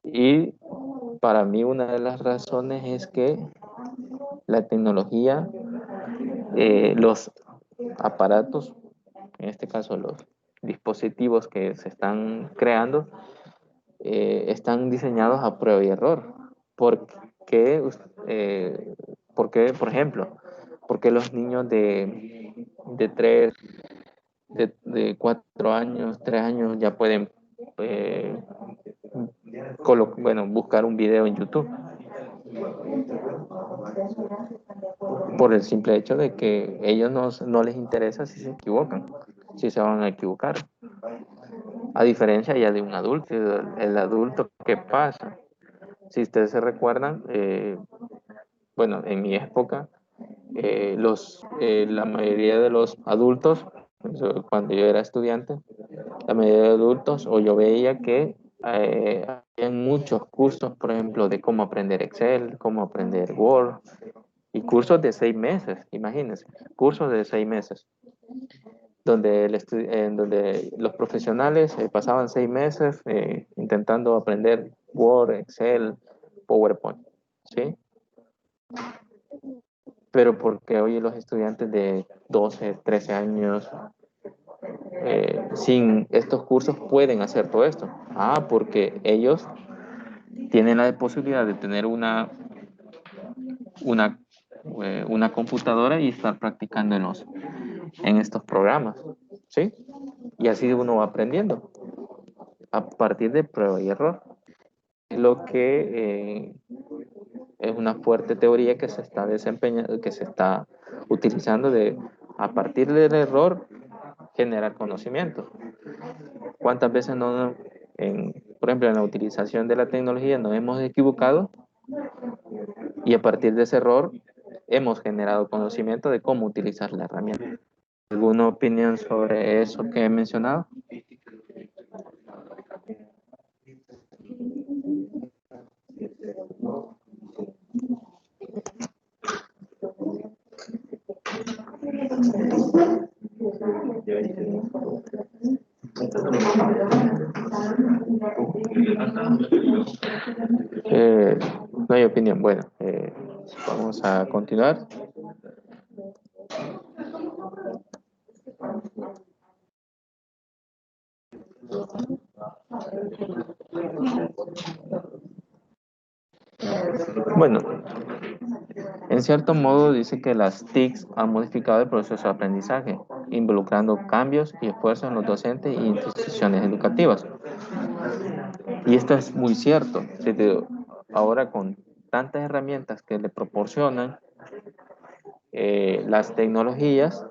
Y para mí una de las razones es que la tecnología, los aparatos, en este caso los dispositivos que se están creando, están diseñados a prueba y error. ¿Por qué, por ejemplo, porque los niños de 3, de 4 años, 3 años ya pueden buscar un video en YouTube? Por el simple hecho de que ellos no les interesa si se equivocan, si se van a equivocar. A diferencia ya de un adulto. El adulto, ¿qué pasa? Si ustedes se recuerdan, bueno, en mi época, la mayoría de los adultos, cuando yo era estudiante, la mayoría de adultos, o yo veía que había muchos cursos, por ejemplo, de cómo aprender Excel, cómo aprender Word, y cursos de 6 meses, imagínense, cursos de 6 meses, donde los profesionales pasaban 6 meses intentando aprender Word, Excel, PowerPoint, ¿sí? Pero porque hoy los estudiantes de 12, 13 años sin estos cursos pueden hacer todo esto? Porque ellos tienen la posibilidad de tener una computadora y estar practicando en estos programas, ¿sí? Y así uno va aprendiendo a partir de prueba y error. Lo que es una fuerte teoría que se está desempeñando, que se está utilizando a partir del error, generar conocimiento. ¿Cuántas veces por ejemplo, en la utilización de la tecnología nos hemos equivocado y a partir de ese error hemos generado conocimiento de cómo utilizar la herramienta? ¿Alguna opinión sobre eso que he mencionado? No hay opinión. Bueno, vamos a continuar. Bueno, en cierto modo dice que las TICs han modificado el proceso de aprendizaje, involucrando cambios y esfuerzos en los docentes y instituciones educativas. Y esto es muy cierto. Ahora con tantas herramientas que le proporcionan las tecnologías,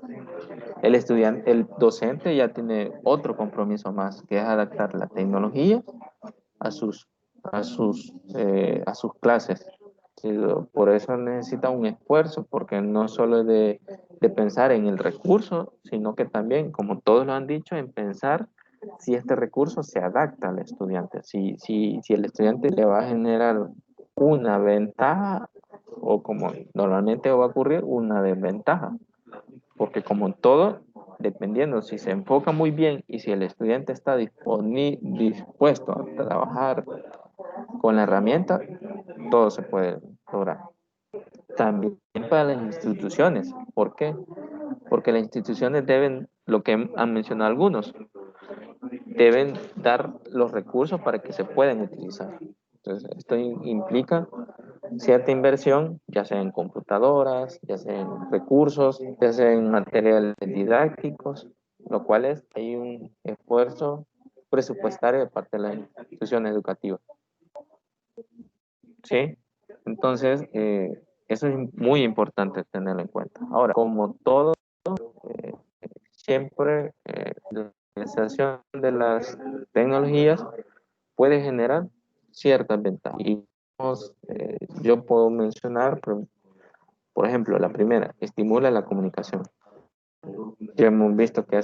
el docente ya tiene otro compromiso más, que es adaptar la tecnología a sus clases. Por eso necesita un esfuerzo, porque no solo es de pensar en el recurso, sino que también, como todos lo han dicho, en pensar si este recurso se adapta al estudiante, si el estudiante le va a generar una ventaja o, como normalmente va a ocurrir, una desventaja. Porque como en todo, dependiendo si se enfoca muy bien y si el estudiante está dispuesto a trabajar con la herramienta, todo se puede lograr. También para las instituciones. ¿Por qué? Porque las instituciones deben lo que han mencionado algunos, deben dar los recursos para que se puedan utilizar. Entonces, esto implica cierta inversión, ya sea en computadoras, ya sea en recursos, ya sea en materiales didácticos, lo cual es, hay un esfuerzo presupuestario de parte de las instituciones educativas. ¿Sí? Entonces, eso es muy importante tenerlo en cuenta. Ahora, como todo, eh, siempre la utilización de las tecnologías puede generar ciertas ventajas. Y yo puedo mencionar, por ejemplo, la primera, estimula la comunicación. Ya hemos visto que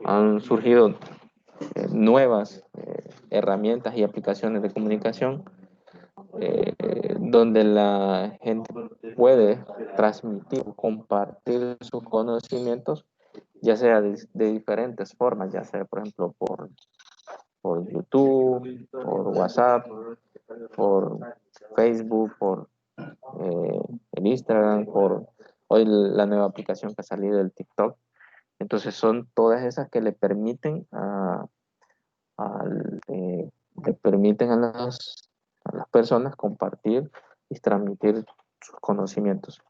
han surgido nuevas herramientas y aplicaciones de comunicación donde la gente puede transmitir, compartir sus conocimientos, ya sea de diferentes formas, ya sea, por ejemplo, por YouTube, por WhatsApp, por Facebook, por el Instagram, por hoy la nueva aplicación que ha salido, el TikTok. Entonces son todas esas que le permiten le permiten a las personas compartir y transmitir sus conocimientos.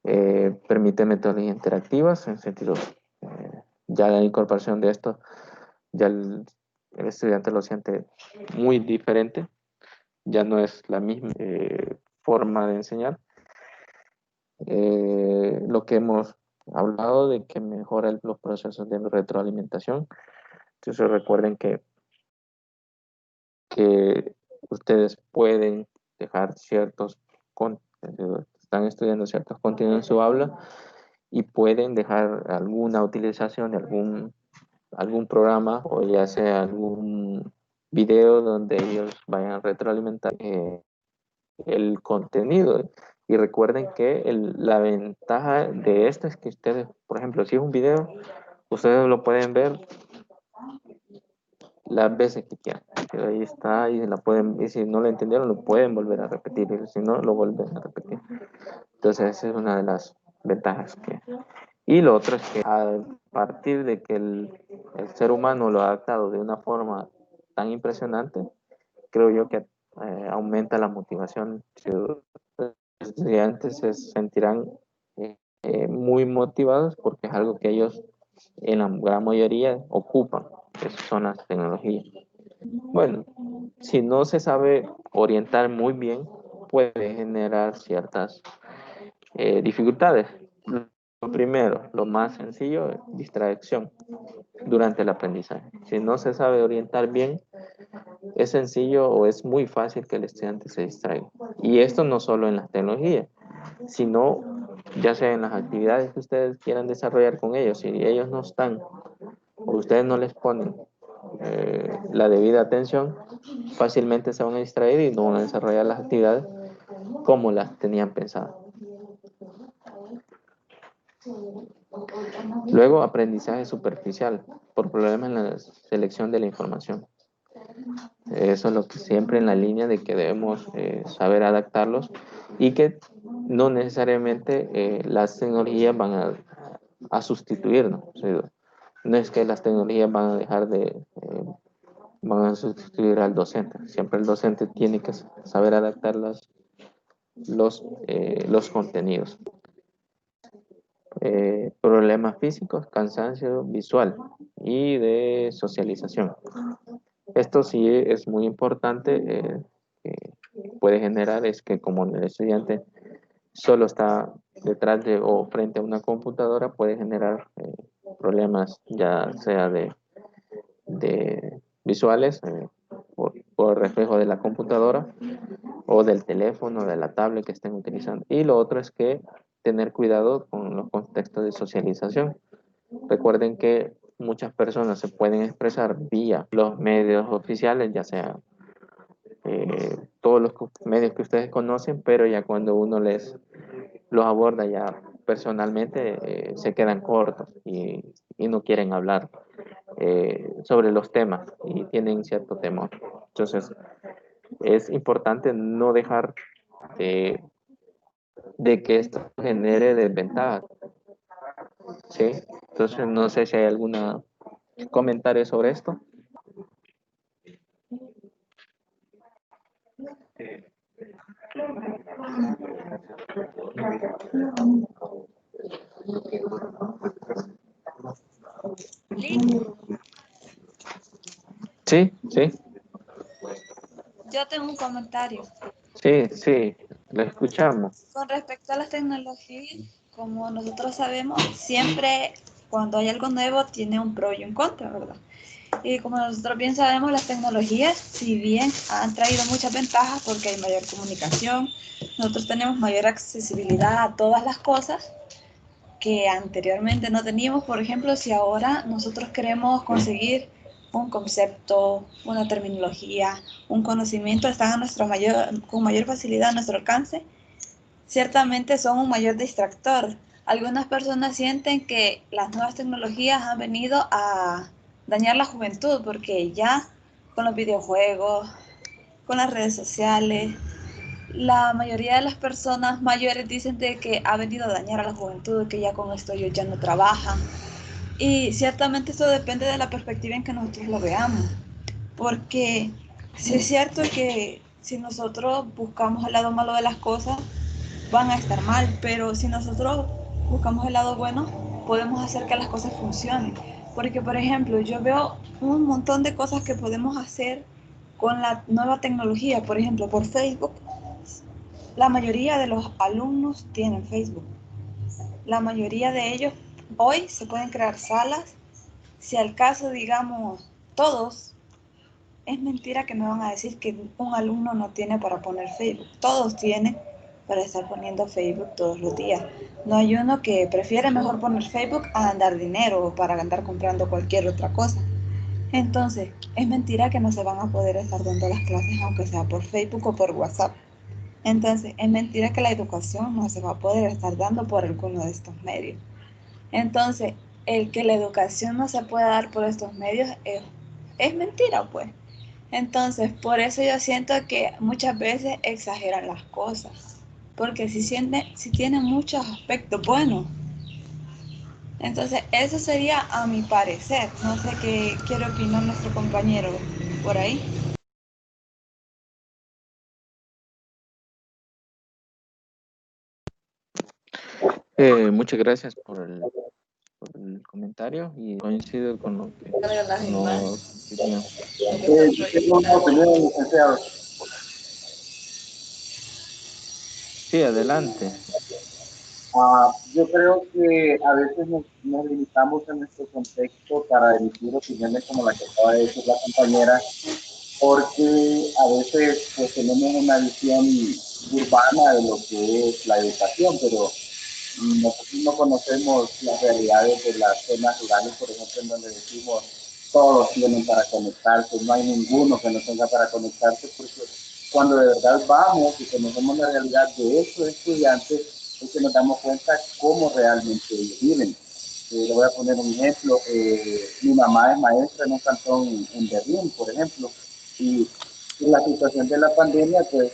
Permite metodologías interactivas en sentido, ya la incorporación de esto, ya el estudiante lo siente muy diferente, ya no es la misma forma de enseñar. Lo que hemos hablado de que mejora los procesos de retroalimentación. Entonces recuerden que ustedes pueden dejar están estudiando ciertos contenidos en su aula y pueden dejar alguna utilización de algún programa o ya sea algún video donde ellos vayan a retroalimentar el contenido. Y recuerden que la ventaja de esto es que ustedes, por ejemplo, si es un video, ustedes lo pueden ver las veces que quieran. Pero ahí está y si no lo entendieron, lo pueden volver a repetir. Y si no, lo vuelven a repetir. Entonces, esa es una de las ventajas Y lo otro es que a partir de que el ser humano lo ha adaptado de una forma tan impresionante, creo yo que aumenta la motivación. Los estudiantes se sentirán muy motivados porque es algo que ellos en la gran mayoría ocupan, que son las tecnologías. Bueno, si no se sabe orientar muy bien, puede generar ciertas dificultades. Lo primero, lo más sencillo, distracción durante el aprendizaje. Si no se sabe orientar bien, es sencillo o es muy fácil que el estudiante se distraiga. Y esto no solo en las tecnologías, sino ya sea en las actividades que ustedes quieran desarrollar con ellos. Si ellos no están o ustedes no les ponen la debida atención, fácilmente se van a distraer y no van a desarrollar las actividades como las tenían pensadas. Luego, aprendizaje superficial por problemas en la selección de la información. Eso es lo que siempre en la línea de que debemos saber adaptarlos y que no necesariamente las tecnologías van a sustituirnos. O sea, no es que las tecnologías van a dejar van a sustituir al docente. Siempre el docente tiene que saber adaptar los contenidos. Problemas físicos, cansancio visual y de socialización. Esto sí es muy importante, que puede generar es que como el estudiante solo está detrás o frente a una computadora, puede generar problemas ya sea de visuales por reflejo de la computadora o del teléfono, de la tablet que estén utilizando. Y lo otro es que tener cuidado con los contextos de socialización. Recuerden que muchas personas se pueden expresar vía los medios oficiales, ya sea todos los medios que ustedes conocen, pero ya cuando uno los aborda ya personalmente, se quedan cortos y no quieren hablar sobre los temas y tienen cierto temor. Entonces, es importante no dejar de que esto genere desventajas, ¿sí? Entonces, no sé si hay algún comentario sobre esto. Sí, sí, Yo tengo un comentario. sí, lo escuchamos. Con respecto a las tecnologías, como nosotros sabemos, siempre cuando hay algo nuevo tiene un pro y un contra, ¿verdad? Y como nosotros bien sabemos, las tecnologías, si bien han traído muchas ventajas porque hay mayor comunicación, nosotros tenemos mayor accesibilidad a todas las cosas que anteriormente no teníamos. Por ejemplo, si ahora nosotros queremos conseguir un concepto, una terminología, un conocimiento, están con mayor facilidad a nuestro alcance, ciertamente son un mayor distractor. Algunas personas sienten que las nuevas tecnologías han venido a dañar la juventud porque ya con los videojuegos, con las redes sociales, la mayoría de las personas mayores dicen de que ha venido a dañar a la juventud, que ya con esto ellos ya no trabajan. Y ciertamente esto depende de la perspectiva en que nosotros lo veamos, porque sí es cierto que si nosotros buscamos el lado malo de las cosas, van a estar mal, pero si nosotros buscamos el lado bueno, podemos hacer que las cosas funcionen. Porque, por ejemplo, yo veo un montón de cosas que podemos hacer con la nueva tecnología. Por ejemplo, por Facebook, la mayoría de los alumnos tienen Facebook. La mayoría de ellos hoy se pueden crear salas. Si al caso, digamos, todos, es mentira que me van a decir que un alumno no tiene para poner Facebook. Todos tienen para estar poniendo Facebook todos los días. No hay uno que prefiere mejor poner Facebook a andar dinero o para andar comprando cualquier otra cosa. Entonces, es mentira que no se van a poder estar dando las clases aunque sea por Facebook o por WhatsApp. Entonces, es mentira que la educación no se va a poder estar dando por alguno de estos medios. Entonces, el que la educación no se pueda dar por estos medios es mentira, pues. Entonces, por eso yo siento que muchas veces exageran las cosas, porque si tienen muchos aspectos buenos. Entonces, eso sería a mi parecer. No sé qué quiere opinar nuestro compañero por ahí. Muchas gracias por el comentario y coincido con lo que nos dirían. Tengo una opinión, licenciado. Sí, adelante. Yo creo que a veces nos limitamos en nuestro contexto para emitir opiniones como la que acaba de decir la compañera, porque a veces pues tenemos una visión urbana de lo que es la educación, pero nosotros no conocemos las realidades de las zonas rurales, por ejemplo, en donde decimos todos tienen para conectarse, no hay ninguno que no tenga para conectarse, porque cuando de verdad vamos y conocemos la realidad de estos estudiantes, es que nos damos cuenta cómo realmente viven. Le voy a poner un ejemplo. Mi mamá es maestra en un cantón en Berlín, por ejemplo, y en la situación de la pandemia, pues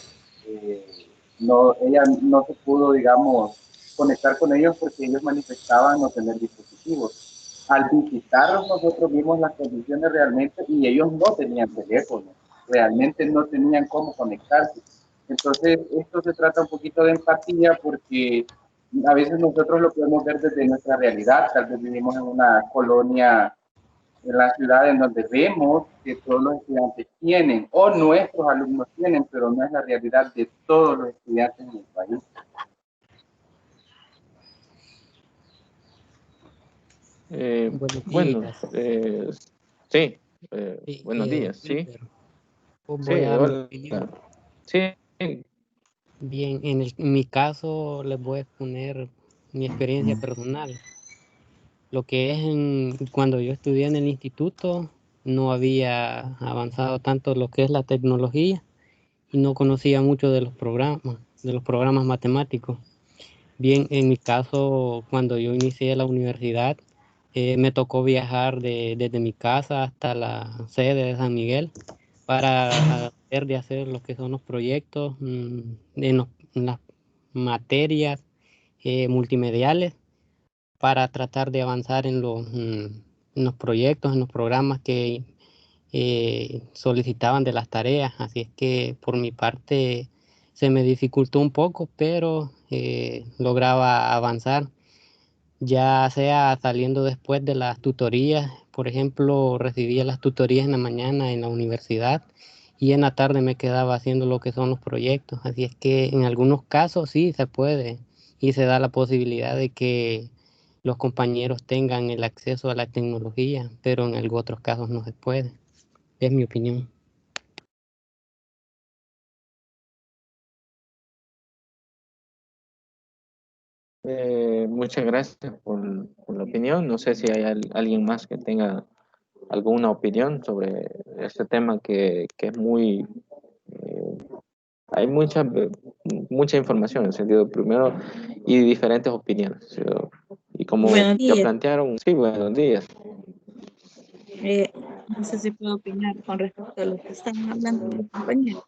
ella no se pudo, digamos, conectar con ellos porque ellos manifestaban no tener dispositivos. Al visitarlos nosotros vimos las condiciones realmente y ellos no tenían teléfono, realmente no tenían cómo conectarse. Entonces, esto se trata un poquito de empatía porque a veces nosotros lo podemos ver desde nuestra realidad, tal vez vivimos en una colonia en la ciudad en donde vemos que todos los estudiantes tienen o nuestros alumnos tienen, pero no es la realidad de todos los estudiantes en el país. Buenos Bueno, días. sí, Sí, buenos días, sí, Wilber, pues sí, voy a dar mi hola, opinión. sí, Bien, en mi caso les voy a exponer mi experiencia personal. Lo que es cuando yo estudié en el instituto, no había avanzado tanto lo que es la tecnología y no conocía mucho de los programas matemáticos. Bien, en mi caso, cuando yo inicié la universidad, me tocó viajar desde mi casa hasta la sede de San Miguel para hacer lo que son los proyectos en las materias multimediales para tratar de avanzar en los proyectos, en los programas que solicitaban de las tareas. Así es que por mi parte se me dificultó un poco, pero lograba avanzar, ya sea saliendo después de las tutorías. Por ejemplo, recibía las tutorías en la mañana en la universidad y en la tarde me quedaba haciendo lo que son los proyectos. Así es que en algunos casos sí se puede y se da la posibilidad de que los compañeros tengan el acceso a la tecnología, pero en algunos otros casos no se puede. Es mi opinión. Muchas gracias por la opinión. No sé si hay alguien más que tenga alguna opinión sobre este tema que es muy... hay mucha información en el sentido primero y diferentes opiniones. ¿Sí? Y como Buenos ya días. plantearon, sí, buenos días. No sé si puedo opinar con respecto a lo que están hablando mis compañeros.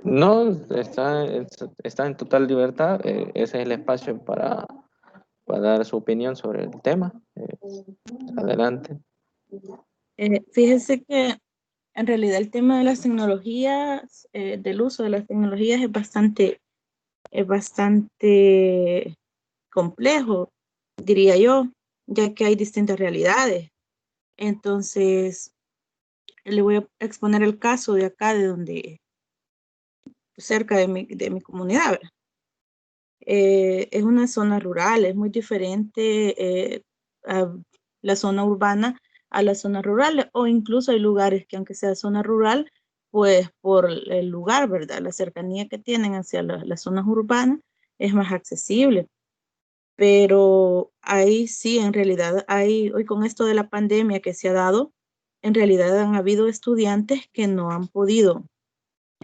No, está en total libertad. Ese es el espacio para dar su opinión sobre el tema. Adelante. Fíjese que en realidad el tema de las tecnologías, del uso de las tecnologías es bastante complejo, diría yo, ya que hay distintas realidades. Entonces, le voy a exponer el caso de acá, de donde, cerca de mi comunidad, ¿verdad? Es una zona rural, es muy diferente a la zona urbana a la zona rural, o incluso hay lugares que aunque sea zona rural, pues por el lugar, ¿verdad? La cercanía que tienen hacia las zonas urbanas es más accesible. Pero ahí sí, en realidad, hoy con esto de la pandemia que se ha dado, en realidad han habido estudiantes que no han podido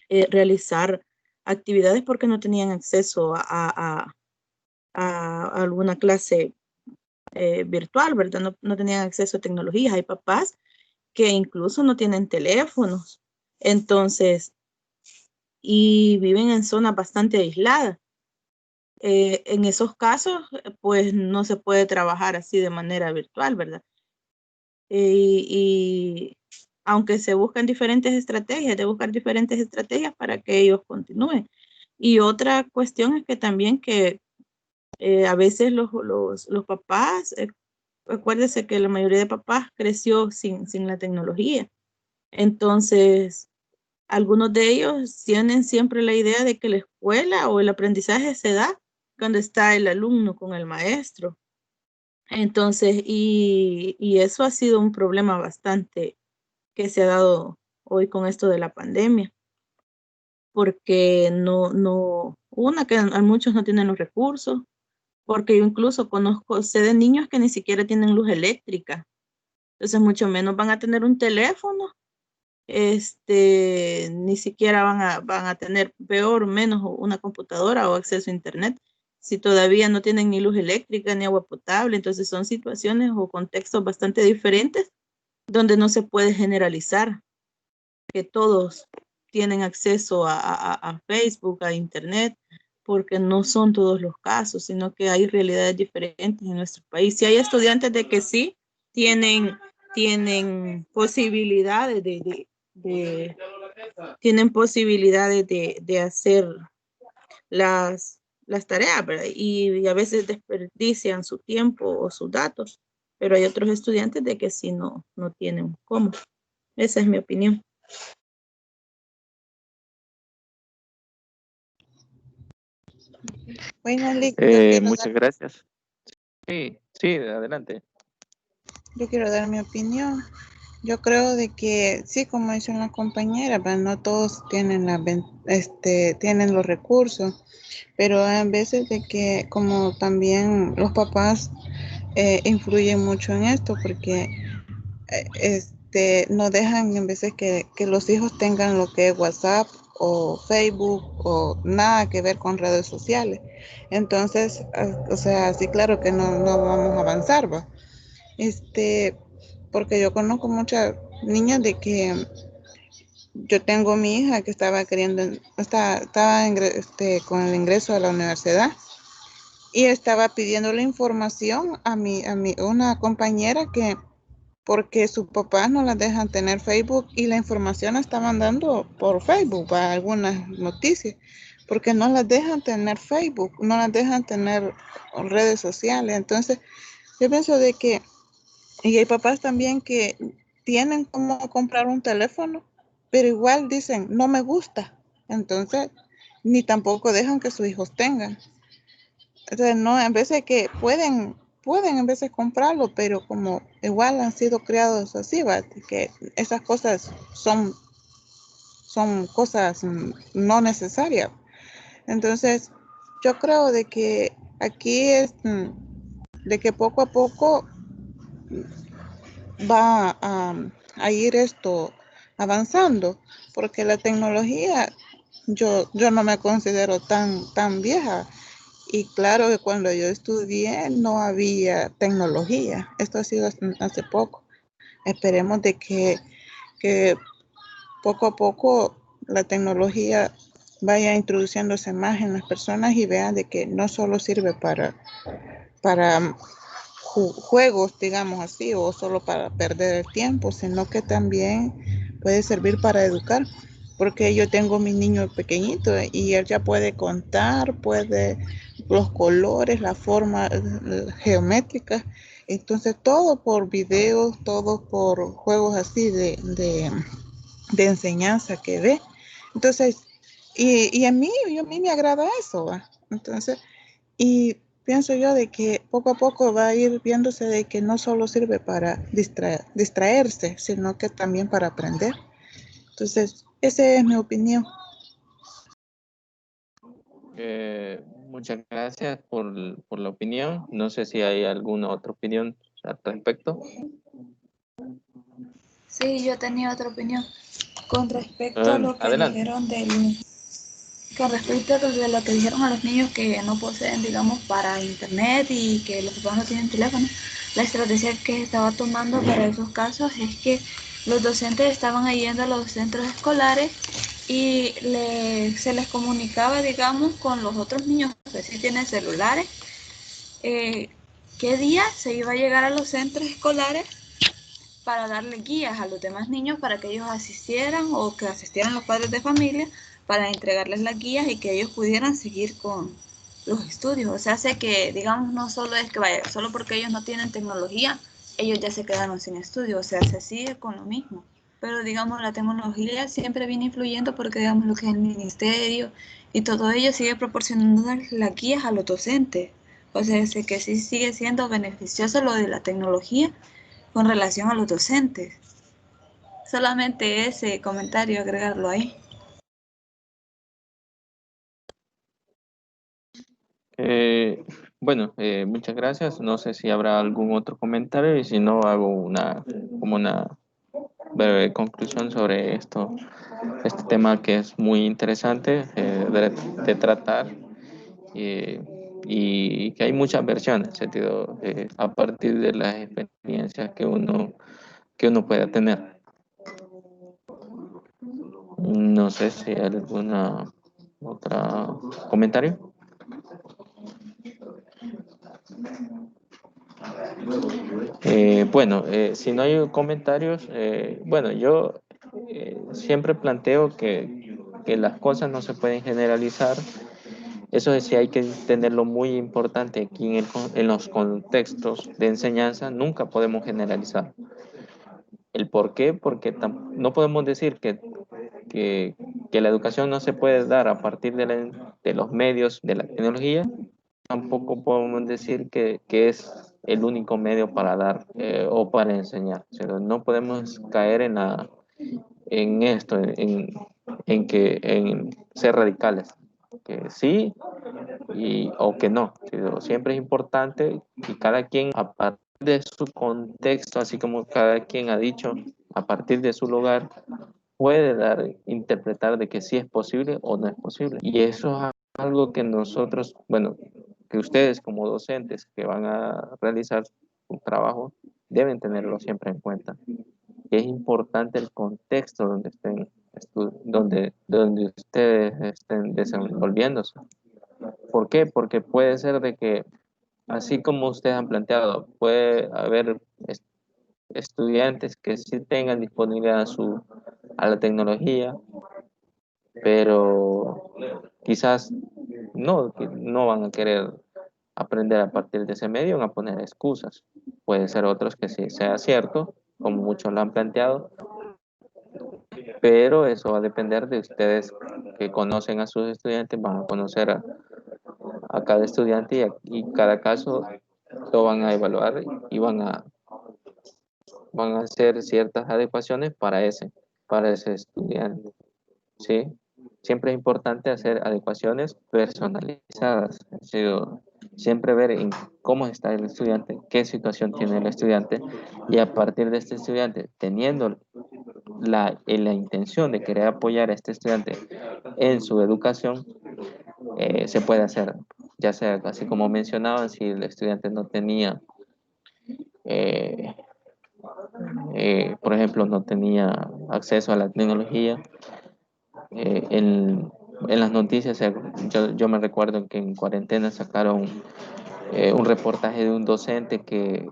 realizar actividades porque no tenían acceso a alguna clase virtual, ¿verdad? No tenían acceso a tecnologías. Hay papás que incluso no tienen teléfonos. Entonces, y viven en zonas bastante aisladas. En esos casos, pues no se puede trabajar así de manera virtual, ¿verdad? Y aunque se buscan diferentes estrategias, de buscar diferentes estrategias para que ellos continúen. Y otra cuestión es que también que a veces los papás, acuérdese que la mayoría de papás creció sin la tecnología. Entonces, algunos de ellos tienen siempre la idea de que la escuela o el aprendizaje se da cuando está el alumno con el maestro. Entonces, y eso ha sido un problema bastante que se ha dado hoy con esto de la pandemia, porque que a muchos no tienen los recursos, porque yo incluso sé de niños que ni siquiera tienen luz eléctrica, entonces mucho menos van a tener un teléfono, ni siquiera van a tener peor, menos una computadora o acceso a internet, si todavía no tienen ni luz eléctrica ni agua potable. Entonces son situaciones o contextos bastante diferentes donde no se puede generalizar que todos tienen acceso a Facebook, a internet, porque no son todos los casos, sino que hay realidades diferentes en nuestro país. Si hay estudiantes de que sí tienen posibilidades tienen posibilidades de hacer las tareas, ¿verdad? Y a veces desperdician su tiempo o sus datos, pero hay otros estudiantes de que sí no tienen cómo. Esa es mi opinión. Bueno, Lick, Muchas gracias. Sí, adelante. yo quiero dar mi opinión. Yo creo de que sí, como dicen las compañeras, pero no todos tienen tienen los recursos, pero hay veces de que como también los papás influyen mucho en esto, porque no dejan en veces que los hijos tengan lo que es WhatsApp o Facebook o nada que ver con redes sociales. Entonces, o sea, sí, claro que no vamos a avanzar, ¿va? Porque yo conozco muchas niñas de que yo tengo mi hija que estaba con el ingreso a la universidad y estaba pidiendo la información a una compañera que porque sus papás no las dejan tener Facebook y la información la está mandando por Facebook para algunas noticias, porque no las dejan tener Facebook, no las dejan tener redes sociales. Entonces, yo pienso de que, y hay papás también que tienen como comprar un teléfono, pero igual dicen, no me gusta. Entonces, ni tampoco dejan que sus hijos tengan. Entonces, no, en vez de que pueden en veces comprarlo, pero como igual han sido criados así, ¿va? Que esas cosas son cosas no necesarias. Entonces, yo creo de que aquí es de que poco a poco va a ir esto avanzando, porque la tecnología, yo no me considero tan vieja. Y claro que cuando yo estudié no había tecnología. Esto ha sido hace poco. Esperemos de que poco a poco la tecnología vaya introduciéndose más en las personas y vean de que no solo sirve para juegos, digamos así, o solo para perder el tiempo, sino que también puede servir para educar. Porque yo tengo mi niño pequeñito y él ya puede contar, puede los colores, la forma geométrica. Entonces todo por videos, todo por juegos así de enseñanza que ve. Entonces, y a mí me agrada eso, ¿va? Entonces, y pienso yo de que poco a poco va a ir viéndose de que no solo sirve para distraerse, sino que también para aprender. Entonces, esa es mi opinión. Muchas gracias por la opinión. No sé si hay alguna otra opinión al respecto. Sí, yo tenía otra opinión con respecto a lo que Adelante. dijeron con respecto a lo que dijeron a los niños que no poseen, digamos, para internet y que los papás no tienen teléfono. La estrategia que estaba tomando para esos casos es que los docentes estaban yendo a los centros escolares y se les comunicaba, digamos, con los otros niños que sí tienen celulares, qué día se iba a llegar a los centros escolares para darle guías a los demás niños para que ellos asistieran o que asistieran los padres de familia para entregarles las guías y que ellos pudieran seguir con los estudios. O sea, sé que, digamos, no solo es que vaya, solo porque ellos no tienen tecnología, ellos ya se quedaron sin estudio, o sea, se sigue con lo mismo. Pero, digamos, la tecnología siempre viene influyendo porque, digamos, lo que es el ministerio y todo ello sigue proporcionando las guías a los docentes. O sea, sé que sí sigue siendo beneficioso lo de la tecnología con relación a los docentes. Solamente ese comentario, agregarlo ahí. Bueno, muchas gracias. No sé si habrá algún otro comentario y si no hago una breve conclusión sobre este tema que es muy interesante de tratar y que hay muchas versiones, sentido, a partir de las experiencias que uno pueda tener. No sé si hay alguna otra comentario. Bueno, si no hay comentarios, bueno, yo siempre planteo que las cosas no se pueden generalizar. Eso sí hay que tenerlo muy importante aquí en los contextos de enseñanza, nunca podemos generalizar. ¿El por qué? Porque no podemos decir que la educación no se puede dar a partir de los medios de la tecnología, tampoco podemos decir que es el único medio para dar o para enseñar. O sea, no podemos caer en esto, en ser radicales, que sí o que no. Siempre es importante que cada quien, a partir de su contexto, así como cada quien ha dicho, a partir de su lugar, puede interpretar de que sí es posible o no es posible. Y eso es algo que nosotros, bueno, que ustedes como docentes que van a realizar su trabajo, deben tenerlo siempre en cuenta. Es importante el contexto donde estén donde ustedes estén desenvolviéndose. ¿Por qué? Porque puede ser de que, así como ustedes han planteado, puede haber estudiantes que sí tengan disponibilidad a la tecnología, pero quizás que no van a querer aprender a partir de ese medio, van a poner excusas. Puede ser otros que sí sea cierto, como muchos lo han planteado, pero eso va a depender de ustedes que conocen a sus estudiantes, van a conocer a cada estudiante y cada caso lo van a evaluar y van a hacer ciertas adecuaciones para ese estudiante, ¿sí? Siempre es importante hacer adecuaciones personalizadas, es decir, siempre ver en cómo está el estudiante, qué situación tiene el estudiante, y a partir de este estudiante, teniendo la intención de querer apoyar a este estudiante en su educación, se puede hacer, ya sea así como mencionaban, si el estudiante no tenía eh, por ejemplo, no tenía acceso a la tecnología. En las noticias, yo me recuerdo que en cuarentena sacaron un reportaje de un docente que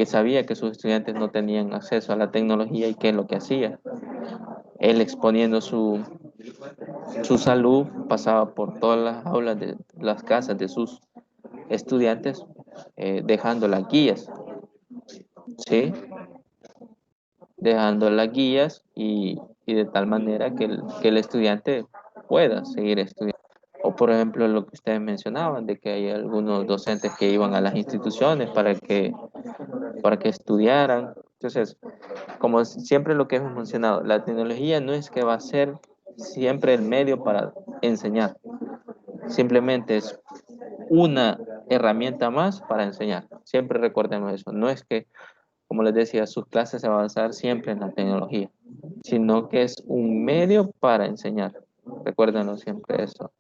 sabía que sus estudiantes no tenían acceso a la tecnología y qué es lo que hacía. Él exponiendo su salud, pasaba por todas las aulas de las casas de sus estudiantes, dejando las guías, ¿sí? Dejando las guías y de tal manera que el estudiante pueda seguir estudiando. O por ejemplo lo que ustedes mencionaban, de que hay algunos docentes que iban a las instituciones para que estudiaran. Entonces, como siempre lo que hemos mencionado, la tecnología no es que va a ser siempre el medio para enseñar, simplemente es una herramienta más para enseñar. Siempre recordemos eso, no es que, como les decía, sus clases se van a basar siempre en la tecnología, sino que es un medio para enseñar. Recuérdenlo siempre eso.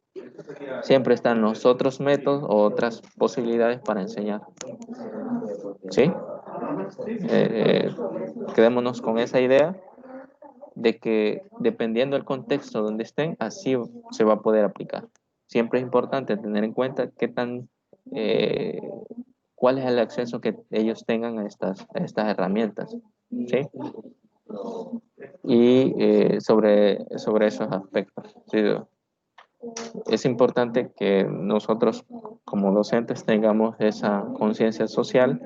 Siempre están los otros métodos o otras posibilidades para enseñar. ¿Sí? Quedémonos con esa idea de que dependiendo del contexto donde estén, así se va a poder aplicar. Siempre es importante tener en cuenta eh, cuál es el acceso que ellos tengan a estas herramientas. ¿Sí? Y sobre esos aspectos. ¿Sí? Es importante que nosotros como docentes tengamos esa conciencia social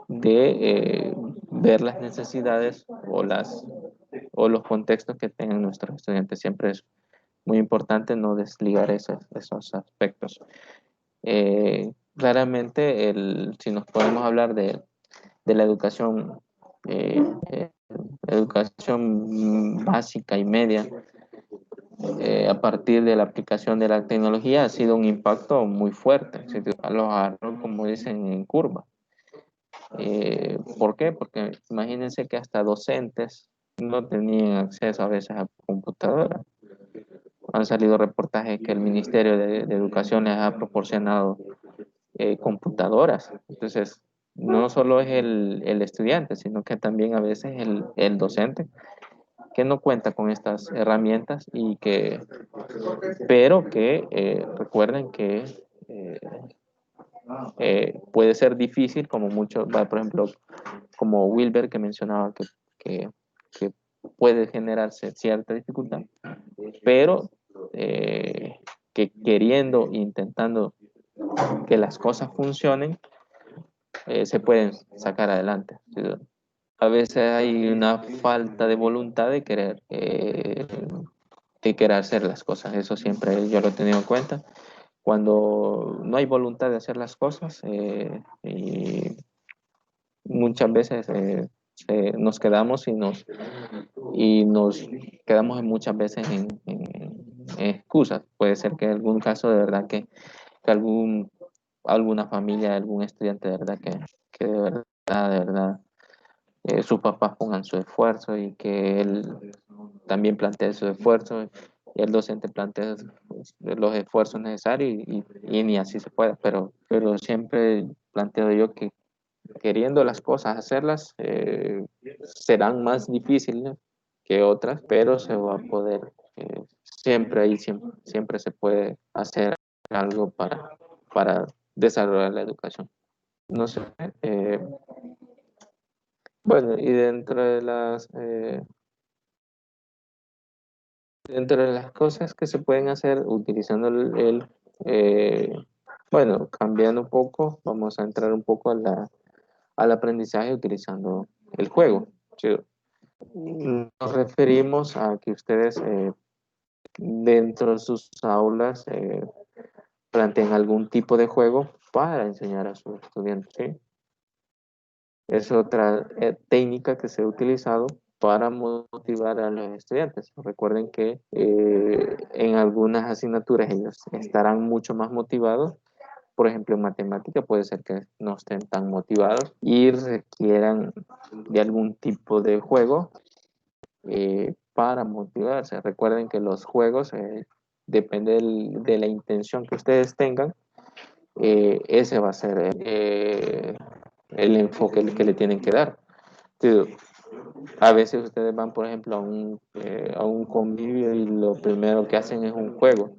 de ver las necesidades o los contextos que tengan nuestros estudiantes. Siempre es muy importante no desligar esos aspectos. Claramente, si nos podemos hablar de la eh, eh, educación básica y media, a partir de la aplicación de la tecnología ha sido un impacto muy fuerte. Los agarró, como dicen, en curva. ¿Por qué? Porque imagínense que hasta docentes no tenían acceso a veces a computadora. Han salido reportajes que el Ministerio de Educación les ha proporcionado computadoras. Entonces, no solo es el estudiante, sino que también a veces el docente que no cuenta con estas herramientas pero que recuerden que puede ser difícil, como muchos, por ejemplo, como Wilber que mencionaba que puede generarse cierta dificultad, pero que queriendo, intentando que las cosas funcionen, se pueden sacar adelante. A veces hay una falta de voluntad de querer hacer las cosas. Eso siempre yo lo he tenido en cuenta. Cuando no hay voluntad de hacer las cosas, y muchas veces nos quedamos y nos quedamos muchas veces en excusas. Puede ser que en algún caso de verdad que alguna familia, algún estudiante de verdad que de verdad sus papás pongan su esfuerzo y que él también plantee su esfuerzo y el docente plantee los esfuerzos necesarios y ni así se puede, pero siempre planteo yo que queriendo las cosas hacerlas serán más difíciles que otras, pero se va a poder, siempre se puede hacer algo para desarrollar la educación. No sé. Bueno, y dentro de las cosas que se pueden hacer utilizando bueno, cambiando un poco, vamos a entrar un poco al aprendizaje utilizando el juego. ¿Sí? Nos referimos a que ustedes dentro de sus aulas planteen algún tipo de juego para enseñar a sus estudiantes. ¿Sí? Es otra técnica que se ha utilizado para motivar a los estudiantes. Recuerden que en algunas asignaturas ellos estarán mucho más motivados. Por ejemplo, en matemática puede ser que no estén tan motivados y requieran de algún tipo de juego para motivarse. Recuerden que los juegos, depende de la intención que ustedes tengan, ese va a ser el enfoque que le tienen que dar. Entonces, a veces ustedes van, por ejemplo, a un convivio y lo primero que hacen es un juego.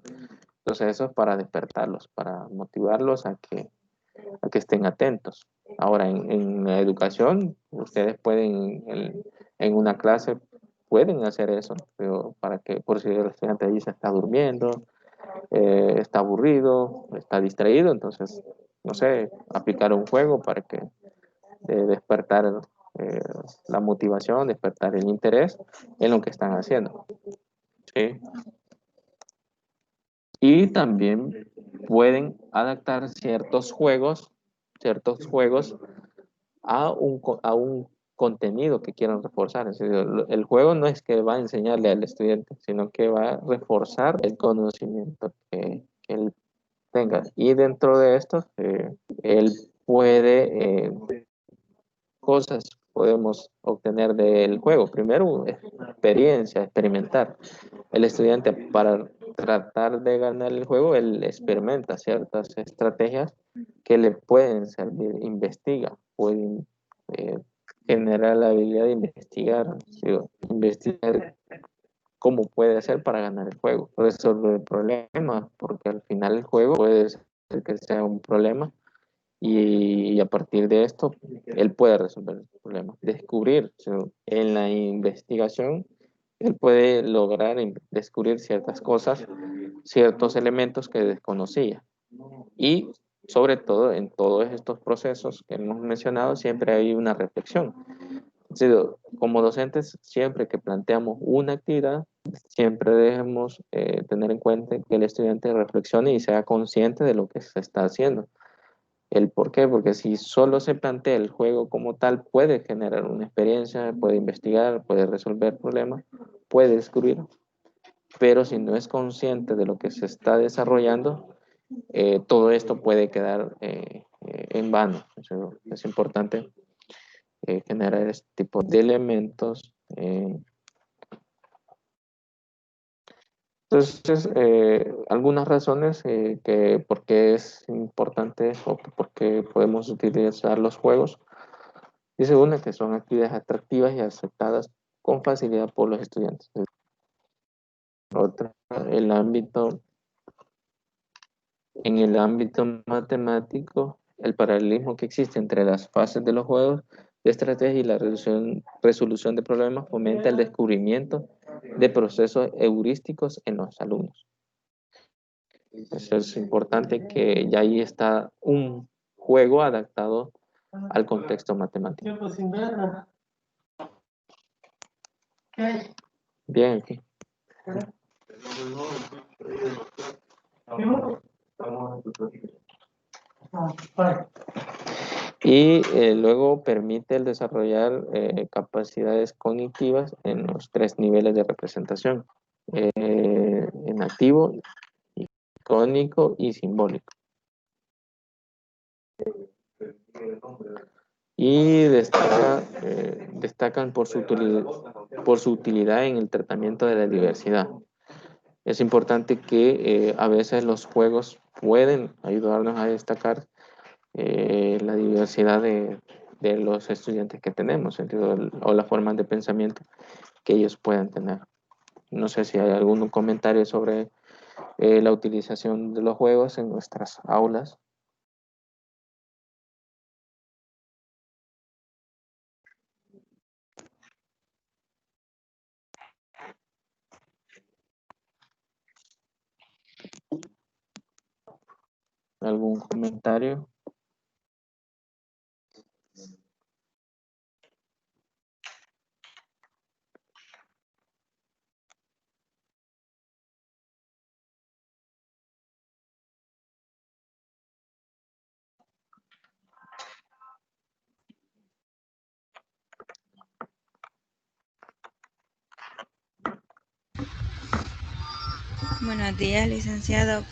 Entonces eso es para despertarlos, para motivarlos a que estén atentos. Ahora, en la educación, ustedes pueden, en una clase, pueden hacer eso, pero para que, por si el estudiante ahí se está durmiendo, está aburrido, está distraído, entonces, no sé, aplicar un juego para que despertar la motivación, despertar el interés en lo que están haciendo. ¿Sí? Y también pueden adaptar ciertos juegos a un contenido que quieran reforzar. Es decir, el juego no es que va a enseñarle al estudiante, sino que va a reforzar el conocimiento que él tenga. Y dentro de esto, él puede, cosas podemos obtener del juego. Primero, experiencia, experimentar. El estudiante, para tratar de ganar el juego, él experimenta ciertas estrategias que le pueden servir, investiga, pueden generar la habilidad de investigar, ¿sí? Investigar cómo puede hacer para ganar el juego, resolver problemas, porque al final el juego puede ser que sea un problema y a partir de esto él puede resolver el problema, descubrir, ¿sí? En la investigación él puede lograr descubrir ciertas cosas, ciertos elementos que desconocía. Y sobre todo en todos estos procesos que hemos mencionado siempre hay una reflexión. Sí, como docentes, siempre que planteamos una actividad, siempre debemos tener en cuenta que el estudiante reflexione y sea consciente de lo que se está haciendo. ¿El por qué? Porque si solo se plantea el juego como tal, puede generar una experiencia, puede investigar, puede resolver problemas, puede descubrir, pero si no es consciente de lo que se está desarrollando, todo esto puede quedar en vano. Es importante generar este tipo de elementos. Entonces, algunas razones que por qué es importante o por qué podemos utilizar los juegos. Dice una que son actividades atractivas y aceptadas con facilidad por los estudiantes. Otra, en el ámbito matemático, el paralelismo que existe entre las fases de los juegos de estrategia y la resolución de problemas fomenta el descubrimiento de procesos heurísticos en los alumnos. Eso es importante, que ya ahí está un juego adaptado al contexto matemático. Bien, aquí. Y luego permite el desarrollar capacidades cognitivas en los 3 niveles de representación, en activo, icónico y simbólico. Y destacan por su utilidad en el tratamiento de la diversidad. Es importante que a veces los juegos pueden ayudarnos a destacar la diversidad de los estudiantes que tenemos, o las formas de pensamiento que ellos puedan tener. No sé si hay algún comentario sobre la utilización de los juegos en nuestras aulas. ¿Algún comentario? Buenos días, licenciado.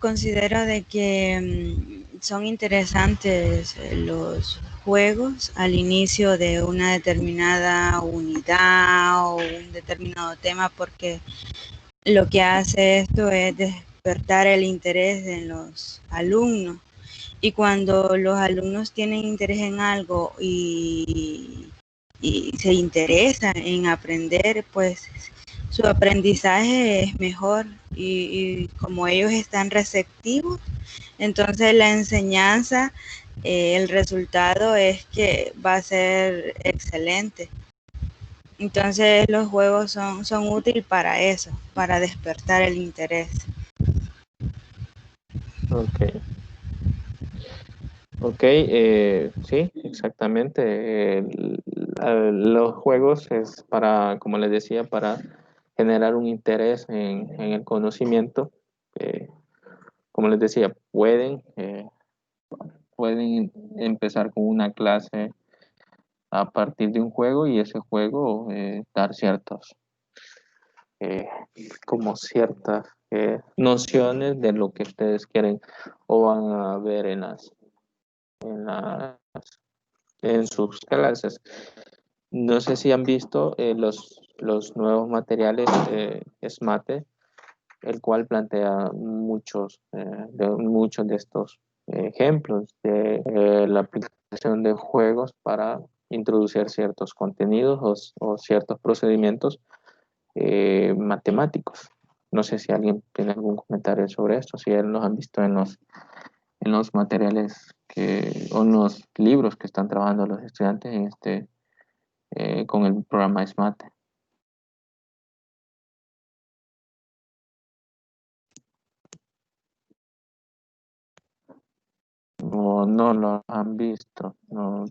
Considero de que son interesantes los juegos al inicio de una determinada unidad o un determinado tema, porque lo que hace esto es despertar el interés en los alumnos. Y cuando los alumnos tienen interés en algo y se interesan en aprender, pues su aprendizaje es mejor y como ellos están receptivos, entonces la enseñanza, el resultado es que va a ser excelente. Entonces los juegos son útiles para eso, para despertar el interés. Ok. Ok, sí, exactamente. Los juegos es para, como les decía, para generar un interés en el conocimiento. Como les decía, pueden empezar con una clase a partir de un juego y ese juego dar eh, como ciertas nociones de lo que ustedes quieren o van a ver en las en sus clases. No sé si han visto los nuevos materiales SMATE, el cual plantea muchos de estos ejemplos de la aplicación de juegos para introducir ciertos contenidos o ciertos procedimientos matemáticos. No sé si alguien tiene algún comentario sobre esto, si los han visto en los materiales o en los libros que están trabajando los estudiantes con el programa SMATE. O no lo han visto, no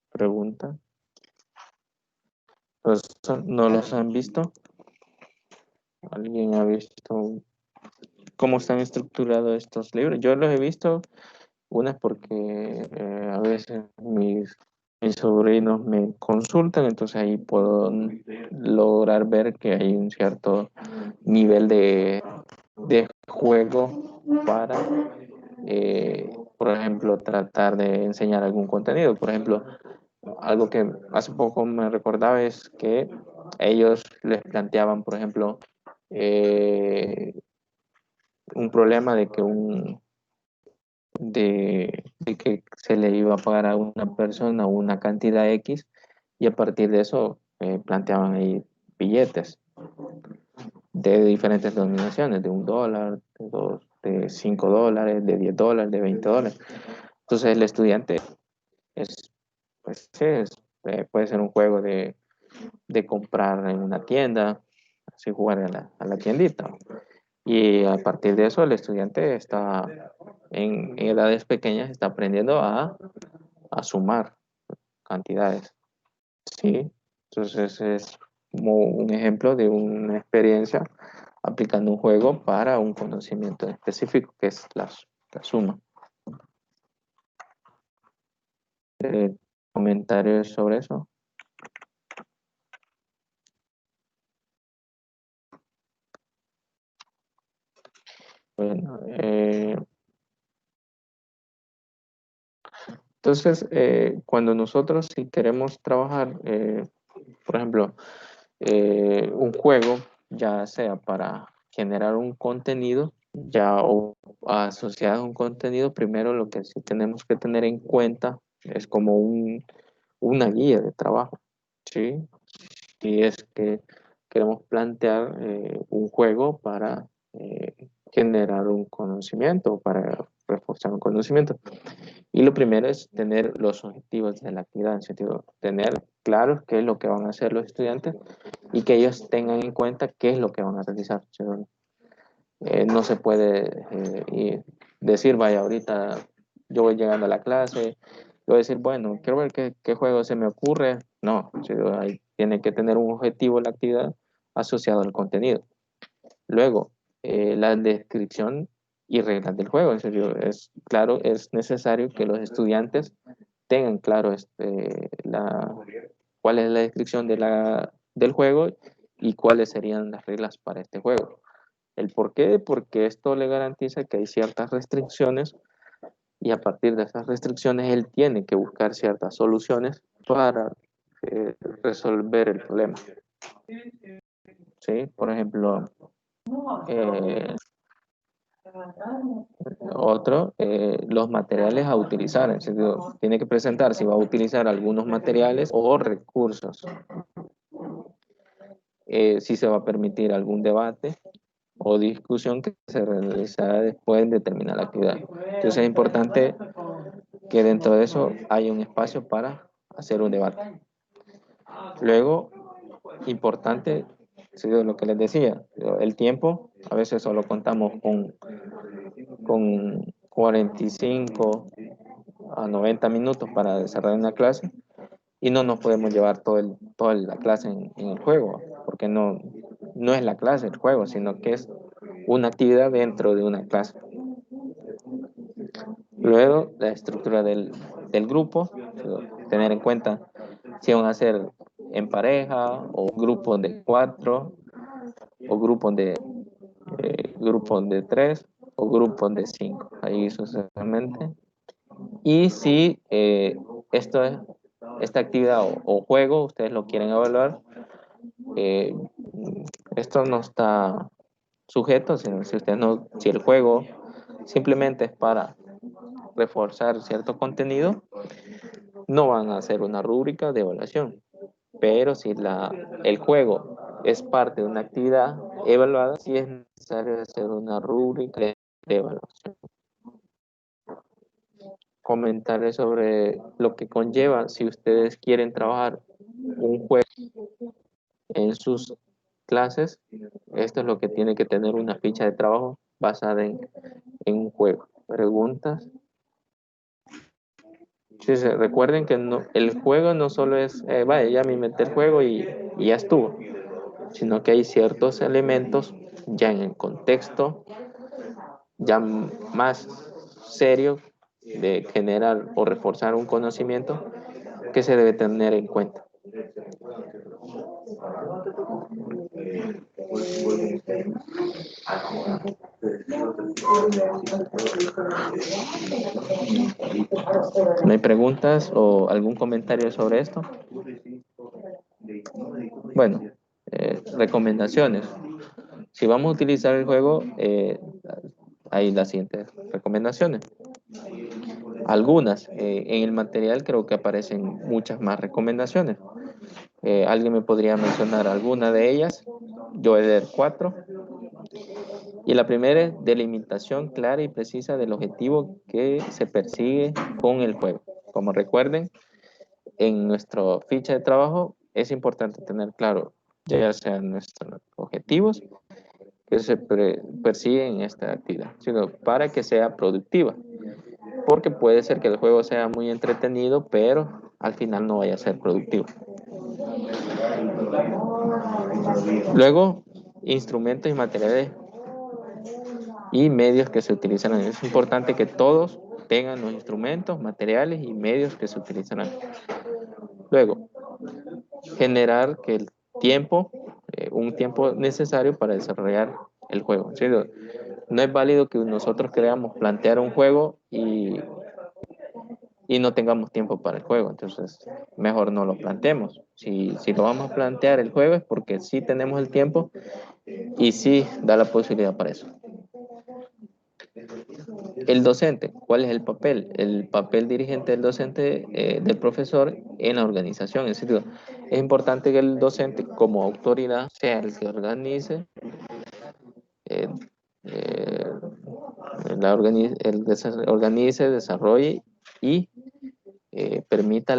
pregunta. ¿No los han visto? ¿Alguien ha visto cómo están estructurados estos libros? Yo los he visto, una es porque a veces mis sobrinos me consultan, entonces ahí puedo lograr ver que hay un cierto nivel de juego para, por ejemplo, tratar de enseñar algún contenido. Por ejemplo, algo que hace poco me recordaba es que ellos les planteaban, por ejemplo, un problema de que se le iba a pagar a una persona una cantidad X y a partir de eso planteaban ahí billetes de diferentes denominaciones, de $1, de $2, de $5, de $10, de $20. Entonces el estudiante pues, sí, puede ser un juego de comprar en una tienda, así jugar a la tiendita. Y a partir de eso el estudiante está en edades pequeñas, está aprendiendo a sumar cantidades. ¿Sí? Entonces es como un ejemplo de una experiencia aplicando un juego para un conocimiento específico que es la suma. ¿Comentarios sobre eso? Bueno, entonces, cuando nosotros si queremos trabajar, por ejemplo, un juego, ya sea para generar un contenido, ya o asociado a un contenido, primero lo que sí tenemos que tener en cuenta es como una guía de trabajo, ¿sí? Si es que queremos plantear un juego para generar un conocimiento, para reforzar un conocimiento. Y lo primero es tener los objetivos de la actividad, en sentido, tener claro qué es lo que van a hacer los estudiantes y que ellos tengan en cuenta qué es lo que van a realizar. No se puede decir, vaya, ahorita yo voy llegando a la clase, yo voy a decir, bueno, quiero ver qué juego se me ocurre. No, ahí tiene que tener un objetivo la actividad asociado al contenido. Cuego, la descripción y reglas del juego. En serio, es necesario que los estudiantes tengan claro cuál es la descripción del juego y cuáles serían las reglas para este juego. ¿El por qué? Porque esto le garantiza que hay ciertas restricciones y a partir de esas restricciones él tiene que buscar ciertas soluciones para resolver el problema. ¿Sí? Por ejemplo, los materiales a utilizar. En sentido, tiene que presentar si va a utilizar algunos materiales o recursos. Si se va a permitir algún debate o discusión que se realizará después de terminar la actividad. Entonces es importante que dentro de eso haya un espacio para hacer un debate. Luego, importante, lo que les decía, el tiempo, a veces solo contamos con 45 a 90 minutos para desarrollar una clase y no nos podemos llevar toda la clase en el juego, porque no es la clase el juego, sino que es una actividad dentro de una clase. Luego, la estructura del grupo, tener en cuenta si van a ser en pareja o grupos de 4 o grupos de 3 o grupos de 5, ahí sucesivamente. Y si esta actividad o juego ustedes lo quieren evaluar, esto no está sujeto, sino si el juego simplemente es para reforzar cierto contenido, no van a hacer una rúbrica de evaluación. Pero si el juego es parte de una actividad evaluada, sí es necesario hacer una rúbrica de evaluación. Comentarios sobre lo que conlleva si ustedes quieren trabajar un juego en sus clases. Esto es lo que tiene que tener una ficha de trabajo basada en un juego. ¿Preguntas? Sí, recuerden que el juego no solo es, vaya, ya me inventé el juego y ya estuvo, sino que hay ciertos elementos ya en el contexto, ya más serio de generar o reforzar un conocimiento que se debe tener en cuenta. ¿No hay preguntas o algún comentario sobre esto? Bueno, recomendaciones. Si vamos a utilizar el juego, hay las siguientes recomendaciones. Algunas, en el material creo que aparecen muchas más recomendaciones. ¿Alguien me podría mencionar alguna de ellas? Yo voy a leer 4. Y la primera es delimitación clara y precisa del objetivo que se persigue con el juego. Como recuerden, en nuestra ficha de trabajo es importante tener claro ya sean nuestros objetivos que se persiguen en esta actividad, sino para que sea productiva. Porque puede ser que el juego sea muy entretenido, pero al final no vaya a ser productivo. Luego, instrumentos y materiales y medios que se utilizarán. Es importante que todos tengan los instrumentos, materiales y medios que se utilizarán. Luego, generar que el tiempo, un tiempo necesario para desarrollar el juego. ¿Sí? No es válido que nosotros queramos plantear un juego y no tengamos tiempo para el juego, entonces mejor no lo planteemos. Si lo vamos a plantear el juego es porque sí tenemos el tiempo y sí da la posibilidad para eso. El docente, ¿cuál es el papel? El papel dirigente del docente, del profesor en la organización. Es decir, es importante que el docente como autoridad sea el que organice, eh, eh, organice, desarrolle y permita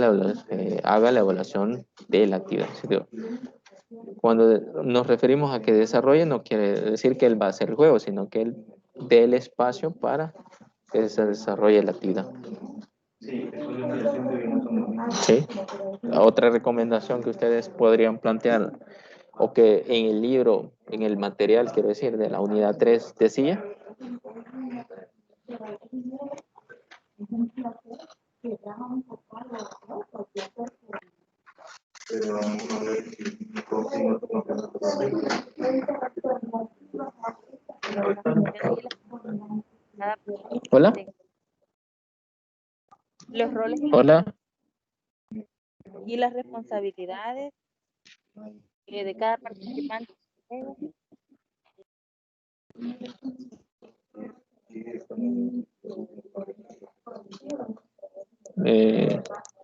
haga la evaluación de la actividad. Es decir, cuando nos referimos a que desarrolle, no quiere decir que él va a hacer el juego, sino que él dé el espacio para que se desarrolle la actividad. Sí. Otra recomendación que ustedes podrían plantear, o que en el libro, en el material, quiero decir, de la unidad 3 decía. Hola. Los roles Hola. y las responsabilidades de cada participante.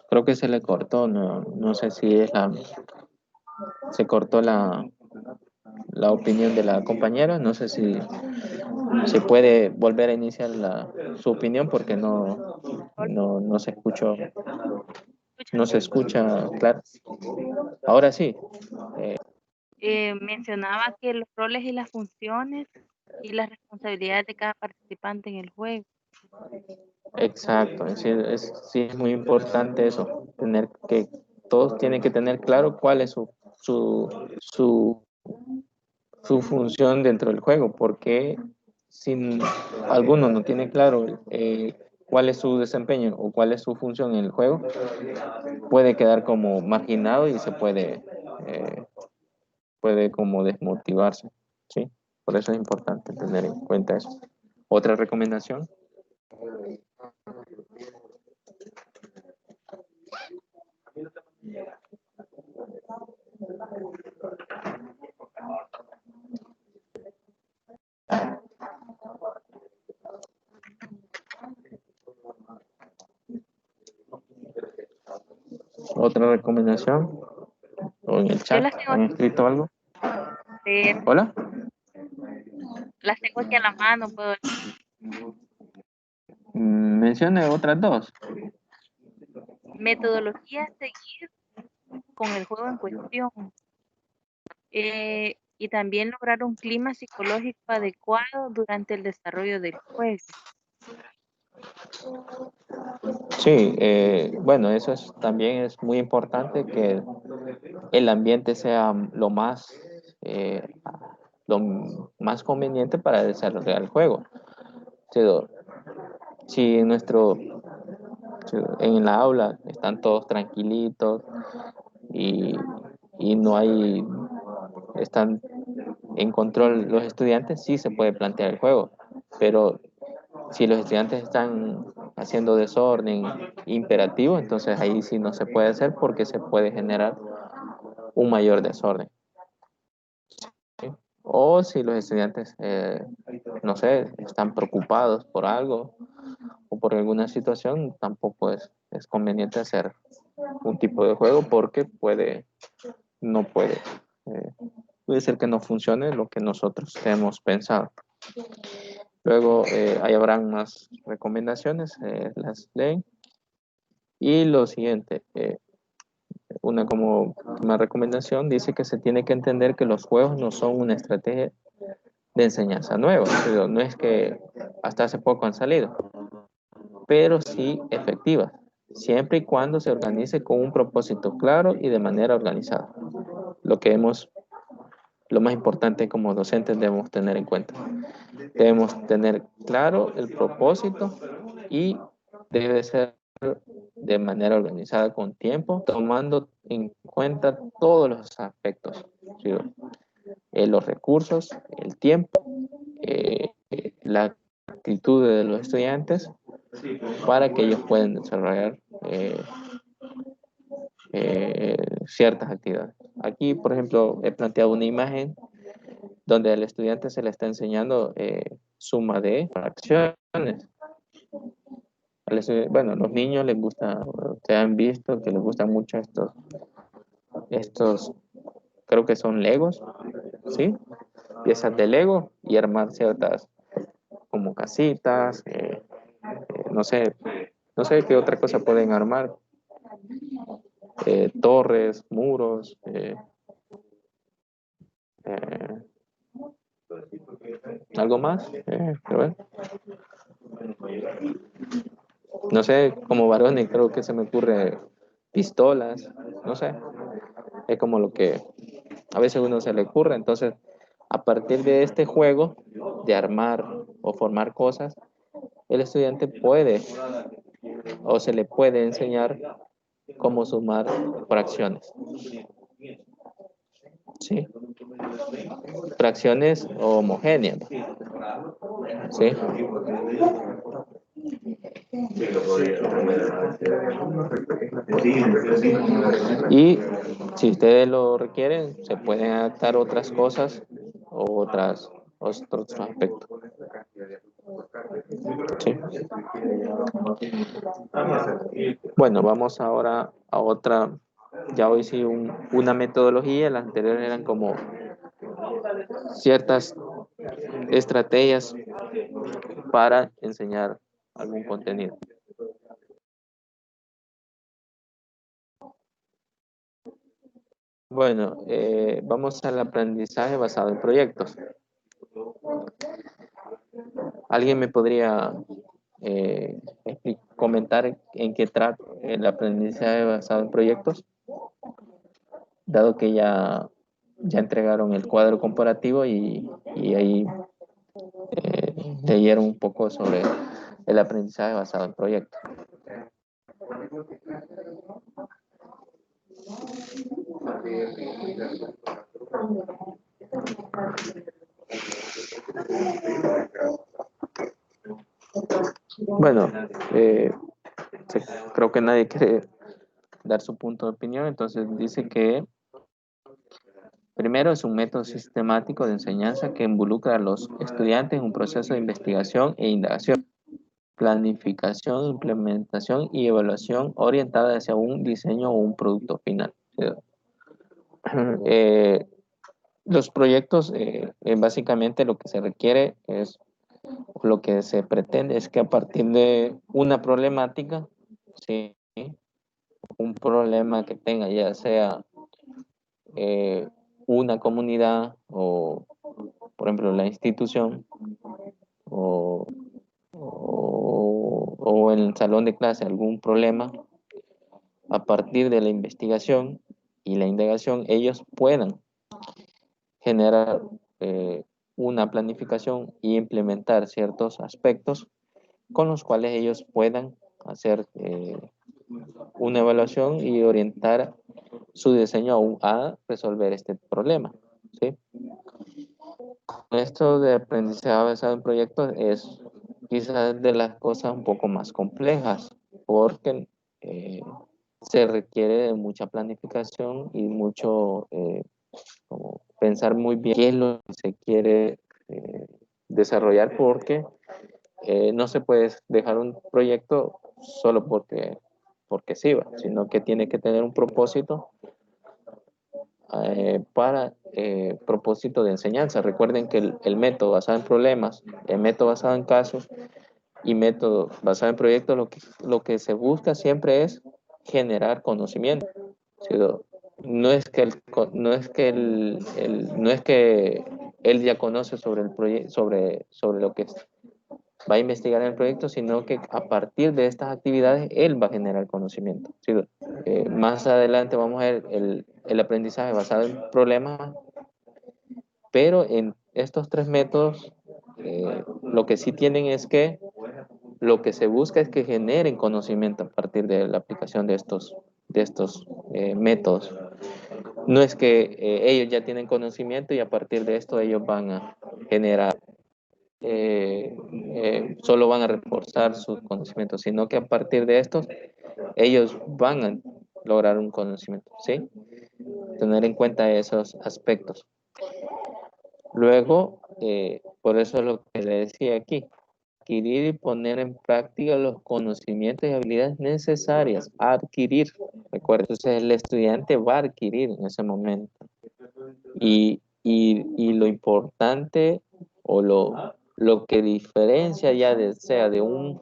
Creo que se le cortó, no sé si es se cortó la opinión de la compañera, no sé si se puede volver a iniciar su opinión porque no se escuchó, no se escucha claro. Ahora sí. Mencionaba que los roles y las funciones y las responsabilidades de cada participante en el juego. Exacto, sí es muy importante eso, todos tienen que tener claro cuál es su función dentro del juego, porque si alguno no tiene claro cuál es su desempeño o cuál es su función en el juego, puede quedar como marginado y se puede como desmotivarse, ¿sí? Por eso es importante tener en cuenta eso. ¿Otra recomendación? ¿Otra recomendación? ¿O en el chat han escrito algo? ¿Hola? Las tengo aquí a la mano, puedo. Mencione otras dos. Metodología a seguir con el juego en cuestión. Y también lograr un clima psicológico adecuado durante el desarrollo del juego. Sí, bueno, eso también es muy importante, que el ambiente sea lo más conveniente para desarrollar el juego. Si en la aula están todos tranquilitos y no están en control los estudiantes, sí se puede plantear el juego, pero si los estudiantes están haciendo desorden imperativo, entonces ahí sí no se puede hacer porque se puede generar un mayor desorden. ¿Sí? O si los estudiantes, no sé, están preocupados por algo o por alguna situación, tampoco es conveniente hacer un tipo de juego porque puede ser que no funcione lo que nosotros hemos pensado. Luego ahí habrán más recomendaciones, las leen. Y lo siguiente, una recomendación dice que se tiene que entender que los juegos no son una estrategia de enseñanza nueva, pero no es que hasta hace poco han salido, pero sí efectivas, siempre y cuando se organice con un propósito claro y de manera organizada. Lo más importante como docentes debemos tener en cuenta. Debemos tener claro el propósito y debe ser de manera organizada con tiempo, tomando en cuenta todos los aspectos, ¿sí? Los recursos, el tiempo, la actitud de los estudiantes para que ellos puedan desarrollar ciertas actividades. Aquí, por ejemplo, he planteado una imagen donde al estudiante se le está enseñando suma de fracciones. Bueno, los niños les gusta, ustedes han visto que les gustan mucho estos, creo que son Legos, ¿sí? Piezas de Lego y armar ciertas como casitas, no sé qué otra cosa pueden armar, torres, muros, algo más, a ver. No sé, como varones creo que se me ocurre pistolas, no sé, es como lo que a veces a uno se le ocurre. Entonces, a partir de este juego de armar o formar cosas, el estudiante puede o se le puede enseñar cómo sumar fracciones. ¿Sí? Fracciones homogéneas. ¿Sí? Y si ustedes lo requieren, se pueden adaptar otras cosas o otros aspectos. Sí. Bueno, vamos ahora a otra. Ya hoy sí una metodología, las anteriores eran como ciertas estrategias para enseñar algún contenido. Bueno, vamos al aprendizaje basado en proyectos. ¿Alguien me podría comentar en qué trata el aprendizaje basado en proyectos? Dado que ya entregaron el cuadro comparativo y ahí leyeron un poco sobre el aprendizaje basado en proyectos. Bueno, creo que nadie quiere dar su punto de opinión, entonces dice que primero es un método sistemático de enseñanza que involucra a los estudiantes en un proceso de investigación e indagación, planificación, implementación y evaluación orientada hacia un diseño o un producto final. Los proyectos, básicamente lo que se requiere es, lo que se pretende es que a partir de una problemática, ¿sí? Un problema que tenga, ya sea una comunidad o, por ejemplo, la institución o en el salón de clase algún problema, a partir de la investigación y la indagación, ellos puedan generar una planificación y implementar ciertos aspectos con los cuales ellos puedan hacer una evaluación y orientar su diseño a resolver este problema. ¿Sí? Esto de aprendizaje basado en proyectos es quizás de las cosas un poco más complejas porque se requiere de mucha planificación y mucho como pensar muy bien qué es lo que se quiere desarrollar, porque no se puede dejar un proyecto solo porque sí, sino que tiene que tener un propósito para propósito de enseñanza. Recuerden que el método basado en problemas, el método basado en casos y método basado en proyectos, lo que se busca siempre es generar conocimiento. ¿Sí? No es que él ya conoce sobre el proyecto, sobre lo que va a investigar en el proyecto, sino que a partir de estas actividades él va a generar conocimiento. ¿Sí? Más adelante vamos a ver el aprendizaje basado en problemas, pero en estos tres métodos lo que sí tienen es que lo que se busca es que generen conocimiento a partir de la aplicación de estos métodos. No es que ellos ya tienen conocimiento y a partir de esto ellos van a generar, solo van a reforzar sus conocimientos, sino que a partir de estos ellos van a lograr un conocimiento, ¿sí? Tener en cuenta esos aspectos. Luego, por eso es lo que le decía aquí adquirir y poner en práctica los conocimientos y habilidades necesarias. Adquirir, recuerda, entonces el estudiante va a adquirir en ese momento. Y lo importante o lo que diferencia ya sea de un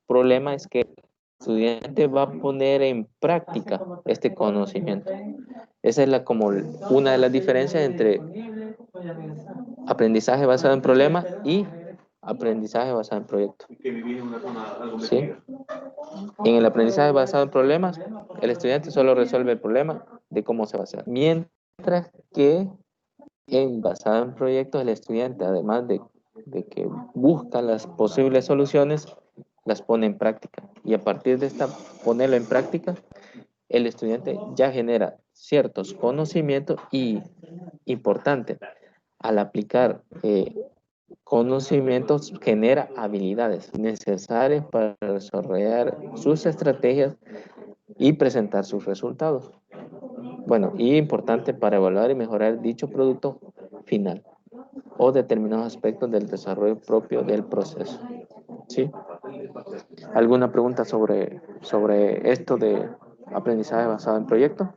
problema es que el estudiante va a poner en práctica este conocimiento. Esa es como una de las diferencias entre aprendizaje basado en problema y aprendizaje basado en proyecto. ¿Sí? En el aprendizaje basado en problemas, el estudiante solo resuelve el problema de cómo se va a hacer. Mientras que en basado en proyectos, el estudiante, además de que busca las posibles soluciones, las pone en práctica. Y a partir de ponerlo en práctica, el estudiante ya genera ciertos conocimientos y, importante, al aplicar conocimientos, genera habilidades necesarias para desarrollar sus estrategias y presentar sus resultados. Bueno, y importante para evaluar y mejorar dicho producto final o determinados aspectos del desarrollo propio del proceso. ¿Sí? ¿Alguna pregunta sobre esto de aprendizaje basado en proyecto?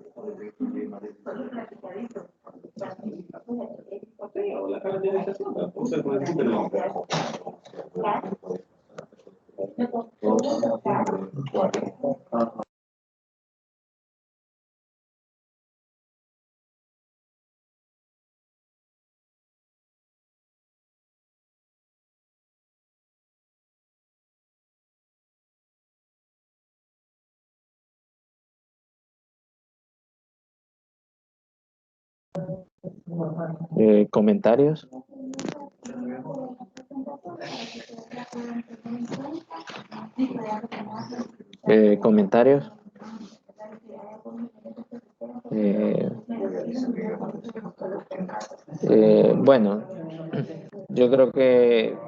¿Comentarios? ¿Comentarios? Bueno, yo creo que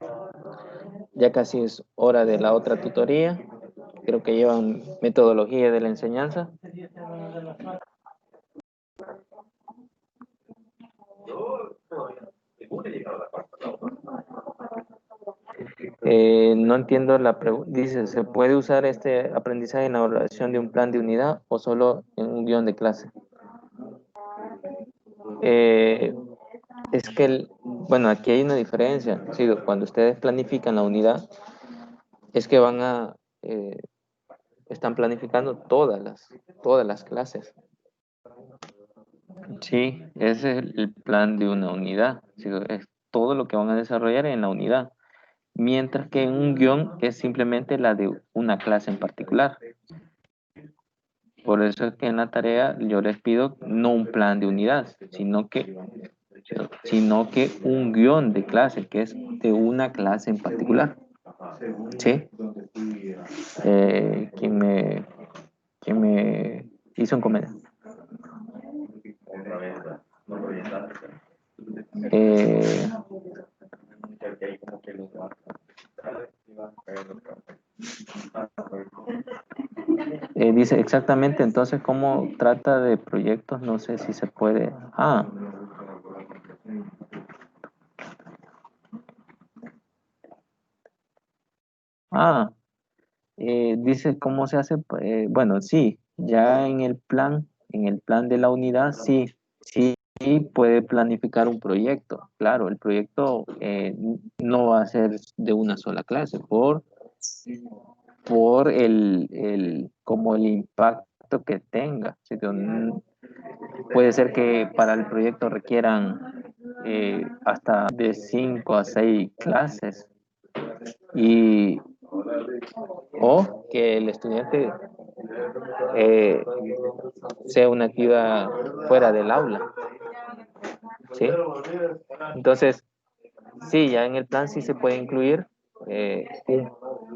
ya casi es hora de la otra tutoría. Creo que llevan metodología de la enseñanza. No entiendo la pregunta. Dice, ¿se puede usar este aprendizaje en la elaboración de un plan de unidad o solo en un guión de clase? Es que, bueno, aquí hay una diferencia. Sí, cuando ustedes planifican la unidad, es que están planificando todas las clases. Sí, ese es el plan de una unidad. Sí, es todo lo que van a desarrollar en la unidad. Mientras que en un guión es simplemente la de una clase en particular. Por eso es que en la tarea yo les pido no un plan de unidad, sino que un guión de clase, que es de una clase en particular. ¿Sí? ¿Quién me hizo un comentario? Dice exactamente, entonces, ¿cómo trata de proyectos? No sé si se puede. Dice cómo se hace. Bueno, sí, ya en el plan de la unidad, sí puede planificar un proyecto. Claro, el proyecto no va a ser de una sola clase por como el impacto que tenga. Puede ser que para el proyecto requieran hasta de 5 a 6 clases o que el estudiante sea una actividad fuera del aula. ¿Sí? Entonces, sí, ya en el plan sí se puede incluir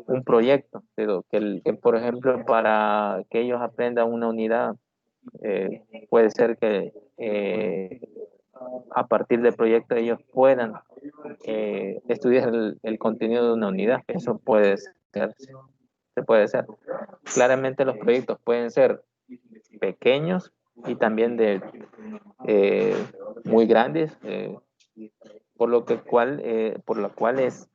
un proyecto, pero que, por ejemplo, para que ellos aprendan una unidad, puede ser que a partir del proyecto ellos puedan estudiar el contenido de una unidad. Eso puede ser, se puede hacer. Claramente los proyectos pueden ser pequeños y también de muy grandes, por lo cual es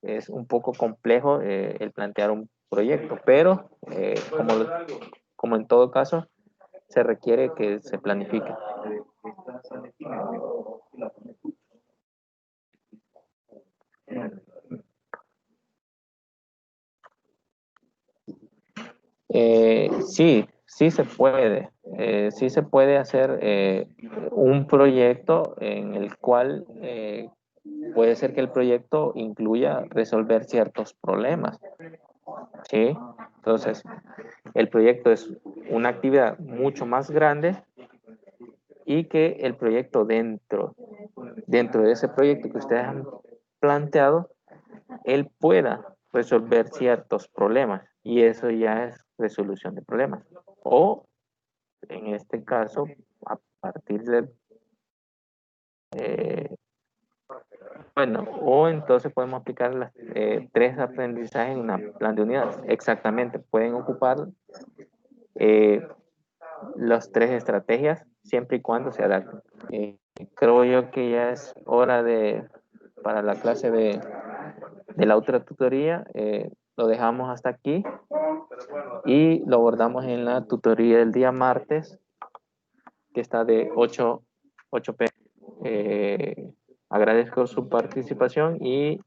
es un poco complejo el plantear un proyecto, pero como en todo caso, se requiere que se planifique. Sí se puede. Sí se puede hacer un proyecto en el cual puede ser que el proyecto incluya resolver ciertos problemas. ¿Sí? Entonces, el proyecto es una actividad mucho más grande y que el proyecto dentro de ese proyecto que ustedes han planteado, él pueda resolver ciertos problemas y eso ya es resolución de problemas. O, en este caso, a partir de o entonces podemos aplicar las 3 aprendizajes en un plan de unidades. Exactamente, pueden ocupar las 3 estrategias siempre y cuando se adapten. Creo yo que ya es hora para la clase de la autotutoría. Lo dejamos hasta aquí y lo abordamos en la tutoría del día martes, que está de 8 p.m. Agradezco su participación y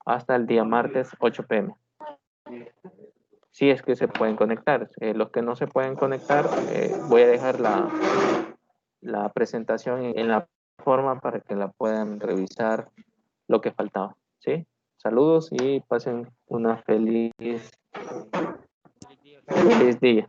hasta el día martes 8 p.m. Si es que se pueden conectar. Los que no se pueden conectar, voy a dejar la presentación en la forma para que la puedan revisar lo que faltaba. ¿Sí? Saludos y pasen una feliz día.